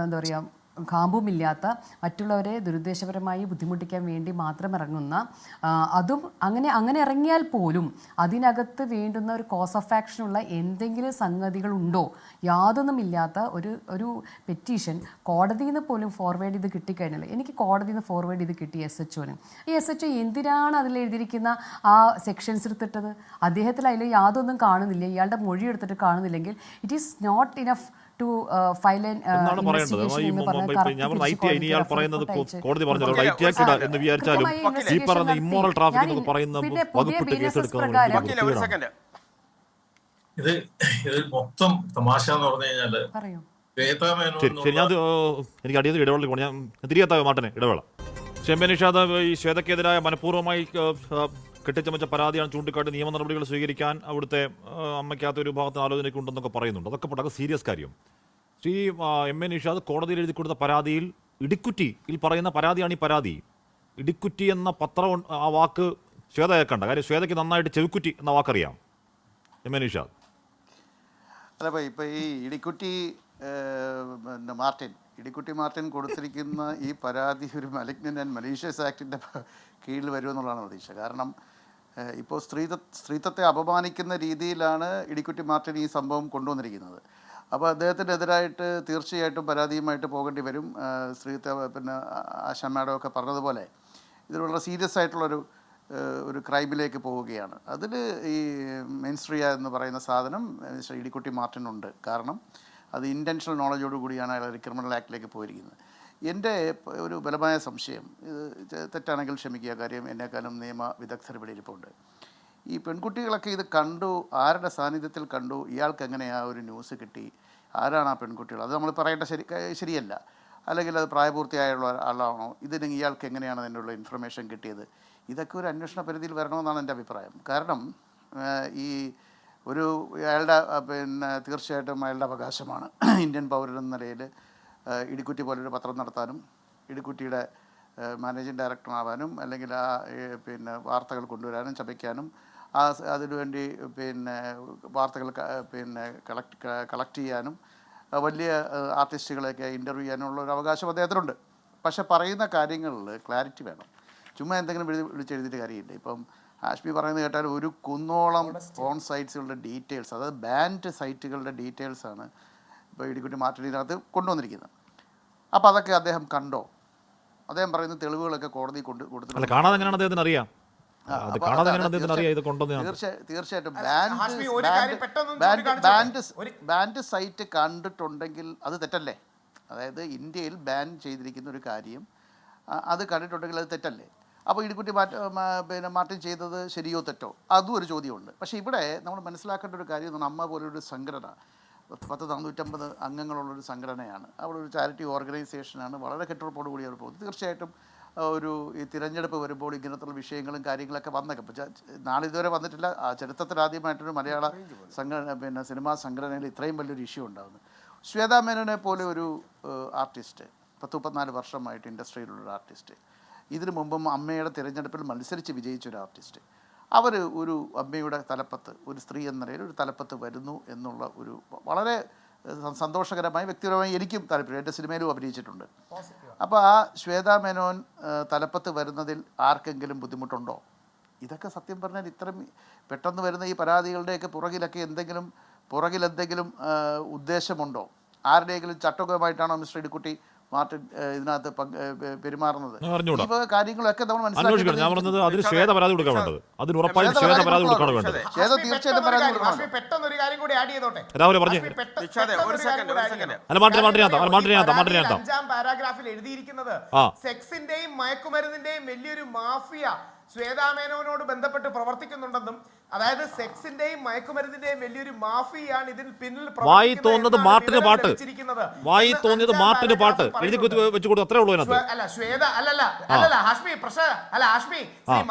എന്താ പറയുക കാമ്പുമില്ലാത്ത, മറ്റുള്ളവരെ ദുരുദ്ദേശപരമായി ബുദ്ധിമുട്ടിക്കാൻ വേണ്ടി മാത്രം ഇറങ്ങുന്ന, അതും അങ്ങനെ ഇറങ്ങിയാൽ പോലും അതിനകത്ത് വേണ്ടുന്ന ഒരു കോസ് ഓഫ് ആക്ഷനുള്ള എന്തെങ്കിലും സംഗതികളുണ്ടോ? യാതൊന്നുമില്ലാത്ത ഒരു പെറ്റീഷൻ കോടതിയിൽ നിന്ന് പോലും ഫോർവേഡ് ചെയ്ത് കിട്ടിക്കഴിഞ്ഞാൽ, എനിക്ക് കോടതിയിൽ നിന്ന് ഫോർവേഡ് ചെയ്ത് കിട്ടി SHOന്. ഈ SHO എന്തിനാണ് അതിൽ എഴുതിയിരിക്കുന്ന ആ സെക്ഷൻസ് എടുത്തിട്ടത്? അദ്ദേഹത്തിൽ അതിൽ യാതൊന്നും കാണുന്നില്ല, ഇയാളുടെ മൊഴി എടുത്തിട്ട് കാണുന്നില്ലെങ്കിൽ it is not enough to file an investigation എന്ന് കോടതി പറഞ്ഞല്ലോ. എന്ന് വിചാരിച്ചാലും ഈ പറയുന്ന ഇമ്മോറൽ ട്രാഫിക് എന്നൊക്കെ പറയുന്ന വകുപ്പിട്ട് കേസെടുക്കുന്നത് ഇത് മൊത്തം തമാശ എന്ന് പറഞ്ഞു കഴിഞ്ഞാല് ശരി. എനിക്ക് അടിയത് ഇടവേള കൊണ്ട് ഞാൻ തിരികെത്താവോ മാട്ടനെ ഇടവേള. ചെമ്പനിഷാദ് ഈ ശ്വേതക്കെതിരായ മനഃപൂർവ്വമായി കെട്ടിച്ചമച്ച പരാതിയാണ് ചൂണ്ടിക്കാട്ടി നിയമ നടപടികൾ സ്വീകരിക്കാൻ അവിടുത്തെ അമ്മയ്ക്കകത്ത് ഒരു ഭാഗത്തിന് ആലോചനയ്ക്ക് ഉണ്ടെന്നൊക്കെ പറയുന്നുണ്ട്. അതൊക്കെ പെട്ടൊക്കെ സീരിയസ് കാര്യം. ശ്രീ M.A. നിഷാദ് കോടതിയിൽ എഴുതി കൊടുത്ത പരാതിയിൽ ഇടിക്കുറ്റിയിൽ പറയുന്ന പരാതിയാണ് ഈ പരാതി. ഇടിക്കുറ്റി എന്ന പത്രം ആ വാക്ക് ശ്വേത കേൾക്കണ്ട. കാര്യം ശ്വേതയ്ക്ക് നന്നായിട്ട് ചെവിക്കുറ്റി എന്ന വാക്കറിയാം. M.A. നിഷാദ് അല്ല, ഇപ്പോൾ ഈ ഇടിക്കുറ്റി മാർട്ടിൻ കൊടുത്തിരിക്കുന്ന ഈ പരാതി ഒരു മലിഗ്നൻ്റ് ആൻഡ് മലീഷ്യസ് ആക്ടിൻ്റെ കീഴിൽ വരുമെന്നുള്ളതാണ് പ്രതീക്ഷ. കാരണം ഇപ്പോൾ സ്ത്രീത്വത്തെ അപമാനിക്കുന്ന രീതിയിലാണ് ഇടിക്കുറ്റി മാർട്ടിൻ ഈ സംഭവം കൊണ്ടുവന്നിരിക്കുന്നത്. അപ്പോൾ അദ്ദേഹത്തിനെതിരായിട്ട് തീർച്ചയായിട്ടും പരാതിയുമായിട്ട് പോകേണ്ടി വരും. പിന്നെ ആശാ മാഡം ഒക്കെ പറഞ്ഞതുപോലെ ഇത് വളരെ സീരിയസ് ആയിട്ടുള്ളൊരു ക്രൈമിലേക്ക് പോവുകയാണ്. അതിൽ ഈ മെയിൻസ്ട്രിയ എന്ന് പറയുന്ന സാധനം ഇടിക്കുട്ടി മാർട്ടിനുണ്ട്. കാരണം അത് ഇൻറ്റൻഷണൽ നോളജോട് കൂടിയാണ് അയാൾ ക്രിമിനൽ ആക്ടിലേക്ക് പോയിരിക്കുന്നത്. എൻ്റെ ഒരു ബലമായ സംശയം, ഇത് തെറ്റാണെങ്കിൽ ക്ഷമിക്കുക, കാര്യം എന്നെക്കാളും നിയമ വിദഗ്ധർ ഇവിടെ ഇരിപ്പുണ്ട്. ഈ പെൺകുട്ടികളൊക്കെ ഇത് കണ്ടു, ആരുടെ സാന്നിധ്യത്തിൽ കണ്ടു, ഇയാൾക്ക് എങ്ങനെയാ ഒരു ന്യൂസ് കിട്ടി, ആരാണ് ആ പെൺകുട്ടികൾ, അത് നമ്മൾ പറയേണ്ട ശരിയല്ല. അല്ലെങ്കിൽ അത് പ്രായപൂർത്തിയായുള്ള ആളാണോ, ഇതിന് ഇയാൾക്ക് എങ്ങനെയാണ് അതിനുള്ള ഇൻഫർമേഷൻ കിട്ടിയത്, ഇതൊക്കെ ഒരു അന്വേഷണ പരിധിയിൽ വരണമെന്നാണ് എൻ്റെ അഭിപ്രായം. കാരണം അയാളുടെ തീർച്ചയായിട്ടും അയാളുടെ അവകാശമാണ് ഇന്ത്യൻ പൗരൻ എന്ന നിലയിൽ ഇടിക്കുറ്റി പോലൊരു പത്രം നടത്താനും ഇടിക്കുറ്റിയുടെ മാനേജിങ് ഡയറക്ടറാവാനും അല്ലെങ്കിൽ വാർത്തകൾ കൊണ്ടുവരാനും ചമയ്ക്കാനും അതിനുവേണ്ടി വാർത്തകൾ കളക്ട് ചെയ്യാനും വലിയ ആർട്ടിസ്റ്റുകളെയൊക്കെ ഇൻ്റർവ്യൂ ചെയ്യാനുള്ള ഒരു അവകാശം അദ്ദേഹത്തിനുണ്ട്. പക്ഷെ പറയുന്ന കാര്യങ്ങളിൽ ക്ലാരിറ്റി വേണം. ചുമ്മാ എന്തെങ്കിലും വിളിച്ചെഴുതിയിട്ട് കാര്യമില്ല. ഇപ്പം ഹാഷ്മി പറയുന്നത് കേട്ടാൽ ഒരു കുന്നോളം ഫോൺ സൈറ്റ്സുകളുടെ ഡീറ്റെയിൽസ്, അതായത് ബാൻഡ് സൈറ്റുകളുടെ ഡീറ്റെയിൽസാണ് ഇപ്പോൾ ഇടിക്കുട്ടി മാർട്ടിനകത്ത് കൊണ്ടുവന്നിരിക്കുന്നത്. അപ്പോൾ അതൊക്കെ അദ്ദേഹം കണ്ടോ? അദ്ദേഹം പറയുന്ന തെളിവുകളൊക്കെ കോടതി കൊടുത്തിട്ടുണ്ട്. കാണാതെ എങ്ങനെയാണ് അദ്ദേഹത്തിന് അറിയാം? തീർച്ചയായിട്ടും ഹാഷ്മി, ഒരു കാര്യം പെട്ടെന്ന് ചൂണ്ടിക്കാണിച്ചോട്ടെ. ബാൻഡ് സൈറ്റ് കണ്ടിട്ടുണ്ടെങ്കിൽ അത് തെറ്റല്ലേ? അതായത് ഇന്ത്യയിൽ ബാൻ ചെയ്തിരിക്കുന്ന ഒരു കാര്യം അത് കണ്ടിട്ടുണ്ടെങ്കിൽ അത് തെറ്റല്ലേ? അപ്പോൾ ഇടിക്കുട്ടി മാർട്ടിൻ ചെയ്തത് ശരിയോ തെറ്റോ, അതും ഒരു ചോദ്യമുണ്ട്. പക്ഷേ ഇവിടെ നമ്മൾ മനസ്സിലാക്കേണ്ട ഒരു കാര്യം, അമ്മ പോലൊരു സംഘടന 450 അംഗങ്ങളുള്ളൊരു സംഘടനയാണ്. അവിടെ ഒരു ചാരിറ്റി ഓർഗനൈസേഷനാണ്. വളരെ കെട്ടുറപ്പോട് കൂടി അവർ പോകുന്നത്. തീർച്ചയായിട്ടും ഒരു ഈ തിരഞ്ഞെടുപ്പ് വരുമ്പോൾ ഇങ്ങനത്തുള്ള വിഷയങ്ങളും കാര്യങ്ങളൊക്കെ വന്നേക്കും. നാളെ ഇതുവരെ വന്നിട്ടില്ല. ചരിത്രത്തിൽ ആദ്യമായിട്ടൊരു മലയാള സംഘടന സിനിമാ സംഘടനയിൽ ഇത്രയും വലിയൊരു ഇഷ്യൂ ഉണ്ടാകുന്നത്. ശ്വേതാ മേനോനെ പോലെ ഒരു ആർട്ടിസ്റ്റ്, 34 വർഷമായിട്ട് ഇൻഡസ്ട്രിയിലുള്ളൊരു ആർട്ടിസ്റ്റ്, ഇതിനു മുമ്പും അമ്മയുടെ തിരഞ്ഞെടുപ്പിൽ മത്സരിച്ച് വിജയിച്ചൊരു ആർട്ടിസ്റ്റ്, അവർ ഒരു അമ്മയുടെ തലപ്പത്ത്, ഒരു സ്ത്രീ എന്ന നിലയിൽ ഒരു തലപ്പത്ത് വരുന്നു എന്നുള്ള ഒരു വളരെ സന്തോഷകരമായി വ്യക്തിപരമായി എനിക്കും താല്പര്യം. എൻ്റെ സിനിമയിലും അഭിനയിച്ചിട്ടുണ്ട്. അപ്പോൾ ആ ശ്വേതാ മേനോൻ തലപ്പത്ത് വരുന്നതിൽ ആർക്കെങ്കിലും ബുദ്ധിമുട്ടുണ്ടോ? ഇതൊക്കെ സത്യം പറഞ്ഞാൽ ഇത്രയും പെട്ടെന്ന് വരുന്ന ഈ പരാതികളുടെയൊക്കെ പുറകിലൊക്കെ എന്തെങ്കിലും ഉദ്ദേശമുണ്ടോ? ആരുടെയെങ്കിലും ചട്ടകമായിട്ടാണോ മിസ്റ്റർ ഇടിക്കുട്ടി മാർട്ടിൻ ഇതിനകത്ത് പെരുമാറുന്നത്? ഈ കാര്യങ്ങളൊക്കെ നമ്മൾ മനസ്സിലാക്കി. ഞാൻ പറഞ്ഞത് അതിന് ശ്വേത പരാതി കൊടുക്കാൻ വേണ്ടത്, അതിന് ഉറപ്പായും ശ്വേത പരാതി കൊടുക്കണം വേണ്ടത്. തീർച്ചയായിട്ടും പരാതി കൊടുക്കണം. പെട്ടെന്ന് ഒരു കാര്യം കൂടി ആഡ് ചെയ്തോട്ടെ. രാവിലെ പറഞ്ഞു. അഞ്ചാം പാരാഗ്രാഫിൽ എഴുതിയിരിക്കുന്നത് സെക്സിന്റെയും മയക്കുമരുന്നിന്റെയും വലിയൊരു മാഫിയ ശ്വേതാ മേനോനോട് ബന്ധപ്പെട്ട് പ്രവർത്തിക്കുന്നുണ്ടെന്നും, അതായത് സെക്സിന്റെയും മയക്കുമരുന്നിന്റെയും വലിയൊരു മാഫിയാണ് ഇതിൽ പിന്നിൽ വായി തോന്നുന്നത് മാർട്ടിന് പാട്ട് എഴുതി വെച്ചു കൊടുത്തു, അത്രേ ഉള്ളൂ. അല്ല ശ്വേത അല്ലല്ല ഹാഷ്മി പ്രശ്ന അല്ല ഹാഷ്മി,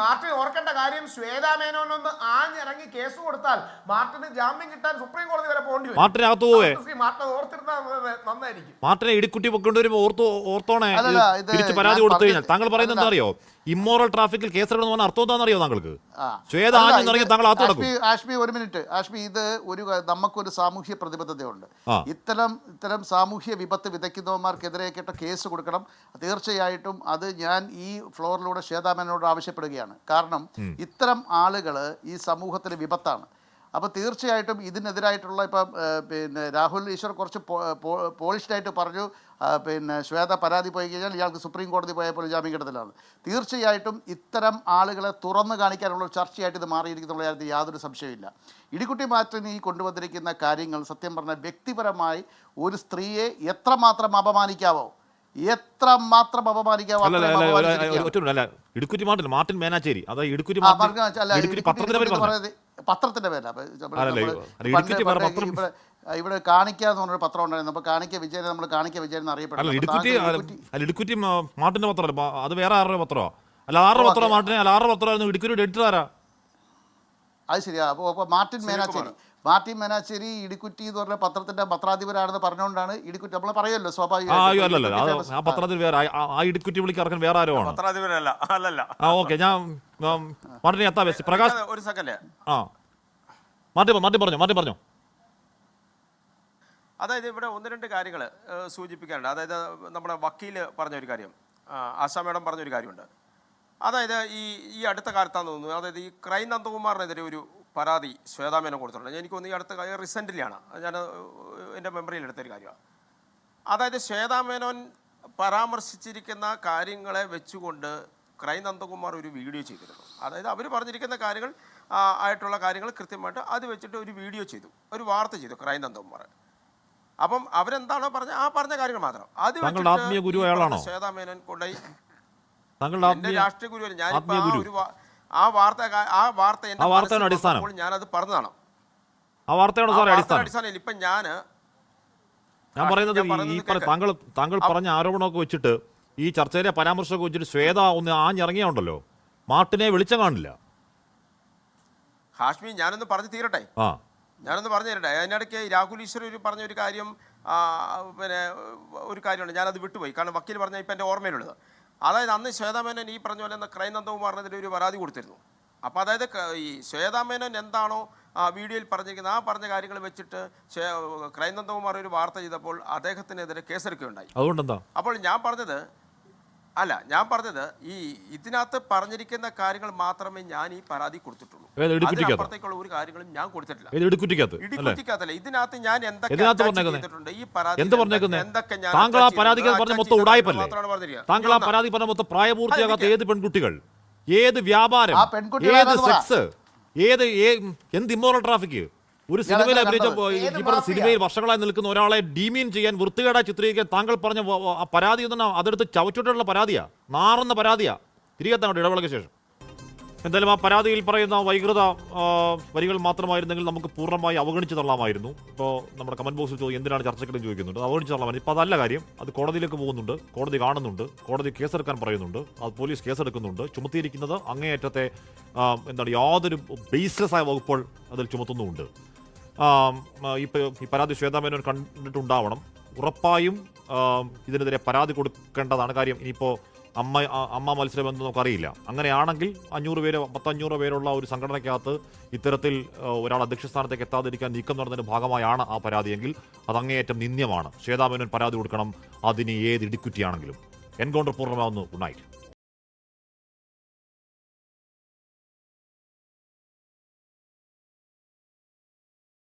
മാർട്ടിൻ ഓർക്കേണ്ട കാര്യം, ശ്വേതാ മേനോനൊന്ന് ആഞ്ഞിറങ്ങി കേസ് കൊടുത്താൽ മാർട്ടിന് ജാമ്യം കിട്ടാൻ സുപ്രീം കോടതി വരെ പോകേണ്ടി വരും. മാർട്ടിനകത്ത് പോവേ, മാർട്ടിനെ ഓർത്തിരുന്നാൽ നന്നായിരിക്കും. മാർട്ടിനെ ഇടിക്കുട്ടി കൊണ്ടുവരുമ്പോ ഓർത്തോണേ തിരിച്ച് പരാതി കൊടുത്തു കഴിഞ്ഞാൽ. താങ്കൾ പറയുന്നത് എന്താ അറിയോ? ഇമ്മോറൽ ട്രാഫിക്കിൽ കേസെടുക്കുന്ന പറഞ്ഞ അർത്ഥം എന്താണെന്നറിയോ താങ്കൾക്ക്? ശ്വേത ആഞ്ഞിറങ്ങി താങ്കൾ അകത്ത് കിടക്കും. ആഷ്മി ഒരു മിനിറ്റ്. ആഷ്മി, ഇത് നമുക്കൊരു സാമൂഹ്യ പ്രതിബദ്ധതയുണ്ട്. ഇത്തരം സാമൂഹ്യ വിപത്ത് വിതയ്ക്കുന്നവന്മാർക്കെതിരെ കേസ് കൊടുക്കണം. തീർച്ചയായിട്ടും അത് ഞാൻ ഈ ഫ്ലോറിലൂടെ ശ്വേതാ മേനോനോട് ആവശ്യപ്പെടുകയാണ്. കാരണം ഇത്തരം ആളുകൾ ഈ സമൂഹത്തിന് വിപത്താണ്. അപ്പോൾ തീർച്ചയായിട്ടും ഇതിനെതിരായിട്ടുള്ള ഇപ്പം രാഹുൽ ഈശ്വർ കുറച്ച് പോളിഷ്ഡായിട്ട് പറഞ്ഞു, ശ്വേത പരാതി പോയി കഴിഞ്ഞാൽ ഇയാൾക്ക് സുപ്രീം കോടതി പോയപ്പോൾ ജാമ്യം കിട്ടത്തിലാണ്. തീർച്ചയായിട്ടും ഇത്തരം ആളുകളെ തുറന്നു കാണിക്കാനുള്ള ചർച്ചയായിട്ട് ഇത് മാറിയിരിക്കുന്നുള്ള കാര്യത്തിൽ യാതൊരു സംശയമില്ല. ഇടിക്കുട്ടി മാർട്ടിൻ ഈ കൊണ്ടുവന്നിരിക്കുന്ന കാര്യങ്ങൾ സത്യം പറഞ്ഞാൽ വ്യക്തിപരമായി ഒരു സ്ത്രീയെ എത്രമാത്രം അപമാനിക്കാവോ ഇടുക്കുറ്റി മാർട്ടിൻ മേനാച്ചേരി, അതായത് ഇടുക്കുറ്റി പത്രത്തിന്റെ പേരാ. ഇവിടെ കാണിക്കാന്ന് പറഞ്ഞൊരു പത്രം ഉണ്ടായിരുന്നു. അപ്പൊ കാണിക്ക വിജയൻ, നമ്മൾ കാണിക്ക വിജയൻ അറിയപ്പെടുന്നത്. ഇടുക്കുറ്റി മാർട്ടിന്റെ പത്രം അത് വേറെ ആരുടെ പത്രമോ? അല്ല ആരുടെ പത്രം മാർട്ടിനെ? അല്ല ആരുടെ പത്രമായിരുന്നു ഇടുക്കുറ്റിയുടെ എഡിറ്റർ ആരാ? അത് ശരിയാ. അപ്പോൾ മാർട്ടിൻ മേനാച്ചേരി ഇടിക്കുറ്റി എന്ന് പറഞ്ഞ പത്രത്തിന്റെ പത്രാധിപരാണെന്ന് പറഞ്ഞുകൊണ്ടാണ് ഇടിക്കുറ്റി നമ്മൾ പറയുമല്ലോ സ്വാഭാവികമായിട്ടും. ആ പത്രത്തിൽ വേറെ ആ ഇടിക്കുറ്റി വിളിക്കാൻ വേറെ ആരോ ആണ്. ഓക്കെ, ഞാൻ മാർട്ടിനെ എത്താ പ്രകാശ് ഒരു സെക്കൻഡ്. മാർട്ടിൻ പറഞ്ഞോ. അതായത് ഇവിടെ 1-2 കാര്യങ്ങൾ സൂചിപ്പിക്കാനുണ്ട്. അതായത് നമ്മുടെ വക്കീൽ പറഞ്ഞൊരു കാര്യം, ആശാ മേഡം പറഞ്ഞൊരു കാര്യമുണ്ട്. അതായത് ഈ അടുത്ത കാലത്താന്ന് തോന്നുന്നു, അതായത് ഈ ക്രൈം നന്ദകുമാറിനെതിരെ ഒരു പരാതി ശ്വേതാ മേനോൻ കൊടുത്തിട്ടുണ്ട്. എനിക്ക് തോന്നുന്നു ഈ അടുത്ത റീസെൻ്റ്ലിയാണ്, ഞാൻ എൻ്റെ മെമ്മറിയിൽ എടുത്തൊരു കാര്യമാണ്. അതായത് ശ്വേതാ മേനോൻ പരാമർശിച്ചിരിക്കുന്ന കാര്യങ്ങളെ വെച്ചുകൊണ്ട് ക്രൈം നന്ദകുമാർ ഒരു വീഡിയോ ചെയ്തിരുന്നു. അതായത് അവർ പറഞ്ഞിരിക്കുന്ന കാര്യങ്ങൾ ആയിട്ടുള്ള കാര്യങ്ങൾ കൃത്യമായിട്ട് അത് വെച്ചിട്ട് ഒരു വീഡിയോ ചെയ്തു, ഒരു വാർത്ത ചെയ്തു ക്രൈം നന്ദകുമാർ. അപ്പം അവരെന്താണോ പറഞ്ഞ കാര്യങ്ങൾ മാത്രം അത് വെച്ചിട്ട് ശ്വേതാ മേനോൻ കൊണ്ടുപോയി എന്റെ രാഷ്ട്രീയ ഗുരു. ഞാനിപ്പോൾ ആ വാർത്ത ഞാനത് പറഞ്ഞതാണ്. ഇപ്പൊ ഞാൻ പറയുന്നത് താങ്കൾ പറഞ്ഞ ആരോപണമൊക്കെ വെച്ചിട്ട് ഈ ചർച്ചയിലെ പരാമർശമൊക്കെ വെച്ചിട്ട് ശ്വേത ഒന്ന് ആഞ്ഞിറങ്ങിയുണ്ടല്ലോ, മാർട്ടിനെ വിളിച്ച കാണില്ല. ഹാഷ്മി, ഞാനൊന്ന് പറഞ്ഞു തീരട്ടെ. അതിനിടയ്ക്ക് രാഹുൽ ഈശ്വർ പറഞ്ഞ ഒരു കാര്യം, ഒരു കാര്യമുണ്ട്, ഞാനത് വിട്ടുപോയി. കാരണം വക്കീൽ പറഞ്ഞ ഇപ്പം എൻ്റെ ഓർമ്മയിലുള്ളത്. അതായത് അന്ന് ശ്വേതാ മേനോൻ ഈ പറഞ്ഞ പോലെ ക്രൈം നന്ദകുമാറിനെതിരെ ഒരു പരാതി കൊടുത്തിരുന്നു. അപ്പോൾ അതായത് ഈ ശ്വേതാ മേനോൻ എന്താണോ വീഡിയോയിൽ പറഞ്ഞിരിക്കുന്നത് ആ പറഞ്ഞ കാര്യങ്ങൾ വെച്ചിട്ട് ക്രൈം നന്ദകുമാർ ഒരു വാർത്ത ചെയ്തപ്പോൾ അദ്ദേഹത്തിനെതിരെ കേസെടുക്കുകയുണ്ടായി. അതുകൊണ്ടെന്താ? അപ്പോൾ ഞാൻ പറഞ്ഞത് അല്ല, ഞാൻ പറഞ്ഞത് ഇതിനകത്ത് പറഞ്ഞിരിക്കുന്ന കാര്യങ്ങൾ മാത്രമേ ഞാൻ ഈ പരാതി കൊടുത്തിട്ടുള്ളൂ. അതിനപ്പുറത്തേക്കുള്ള ഒരു കാര്യങ്ങളും ഞാൻ കൊടുത്തിട്ടില്ല. ഇടിക്കുറ്റിക്കകത്തല്ല, ഇതിനകത്ത് ഞാൻ എന്തൊക്കെ ചെയ്തിട്ടുണ്ട്, ഈ പരാതി എന്തൊക്കെ ഞാൻ താങ്കൾ ആ പരാതി പറഞ്ഞ മൊത്തം ഉടായ്പല്ലേ? താങ്കൾ ആ പരാതി പറഞ്ഞ മൊത്തം പ്രായപൂർത്തിയാകാത്ത ഏത് പെൺകുട്ടികൾ, ഏത് വ്യാപാരം, ഏത് സെക്സ്, എന്ത് ഇമ്മോറൽ ട്രാഫിക്, ഒരു സിനിമയിൽ അഭിനയിച്ച സിനിമയിൽ വർഷങ്ങളായി നിൽക്കുന്ന ഒരാളെ ഡീമീൻ ചെയ്യാൻ, വൃത്തികേടായി ചിത്രീകരിക്കാൻ താങ്കൾ പറഞ്ഞ ആ പരാതി തന്നെ അതെടുത്ത് ചവച്ചിട്ടുള്ള പരാതിയാ, നാറുന്ന പരാതിയാ. തിരികെത്താൻ ഇടവേളയ്ക്ക് ശേഷം എന്തായാലും ആ പരാതിയിൽ പറയുന്ന വൈകൃത വരികൾ മാത്രമായിരുന്നെങ്കിൽ നമുക്ക് പൂർണ്ണമായി അവഗണിച്ച് തള്ളാമായിരുന്നു. ഇപ്പോൾ നമ്മുടെ കമന്റ് ബോക്സിൽ ചോദിക്കും എന്തിനാണ് ചർച്ചയ്ക്കിടെന്ന് ചോദിക്കുന്നുണ്ട്. അവഗണിച്ച് തള്ളാമായിരുന്നു. ഇപ്പോൾ അതല്ല കാര്യം. അത് കോടതിയിലേക്ക് പോകുന്നുണ്ട്, കോടതി കാണുന്നുണ്ട്, കോടതി കേസെടുക്കാൻ പറയുന്നുണ്ട്, അത് പോലീസ് കേസെടുക്കുന്നുണ്ട്. ചുമത്തിയിരിക്കുന്നത് അങ്ങേയറ്റത്തെ യാതൊരു ബേസ്ലെസ് ആയ വകുപ്പുകൾ അതിൽ ചുമത്തുന്നുമുണ്ട്. ഈ പരാതി ശ്വേതാ മേനോൻ കണ്ടിട്ടുണ്ടാവണം. ഉറപ്പായും ഇതിനെതിരെ പരാതി കൊടുക്കേണ്ടതാണ്. കാര്യം ഇനിയിപ്പോൾ അമ്മ മത്സരബന്ധം നമുക്കറിയില്ല. അങ്ങനെയാണെങ്കിൽ 500 പേരോ 500 പേരുള്ള ഒരു സംഘടനയ്ക്കകത്ത് ഇത്തരത്തിൽ ഒരാൾ അധ്യക്ഷ സ്ഥാനത്തേക്ക് എത്താതിരിക്കാൻ നീക്കം നടന്നതിൻ്റെ ഭാഗമായാണ് ആ പരാതിയെങ്കിൽ അത് അങ്ങേയറ്റം നിന്ദ്യമാണ്. ശ്വേതാ മേനോൻ പരാതി കൊടുക്കണം, അതിന് ഏത് ഇടിക്കുറ്റിയാണെങ്കിലും. എൻകൗണ്ടർ പൂർണ്ണമാവുന്നു. Good night.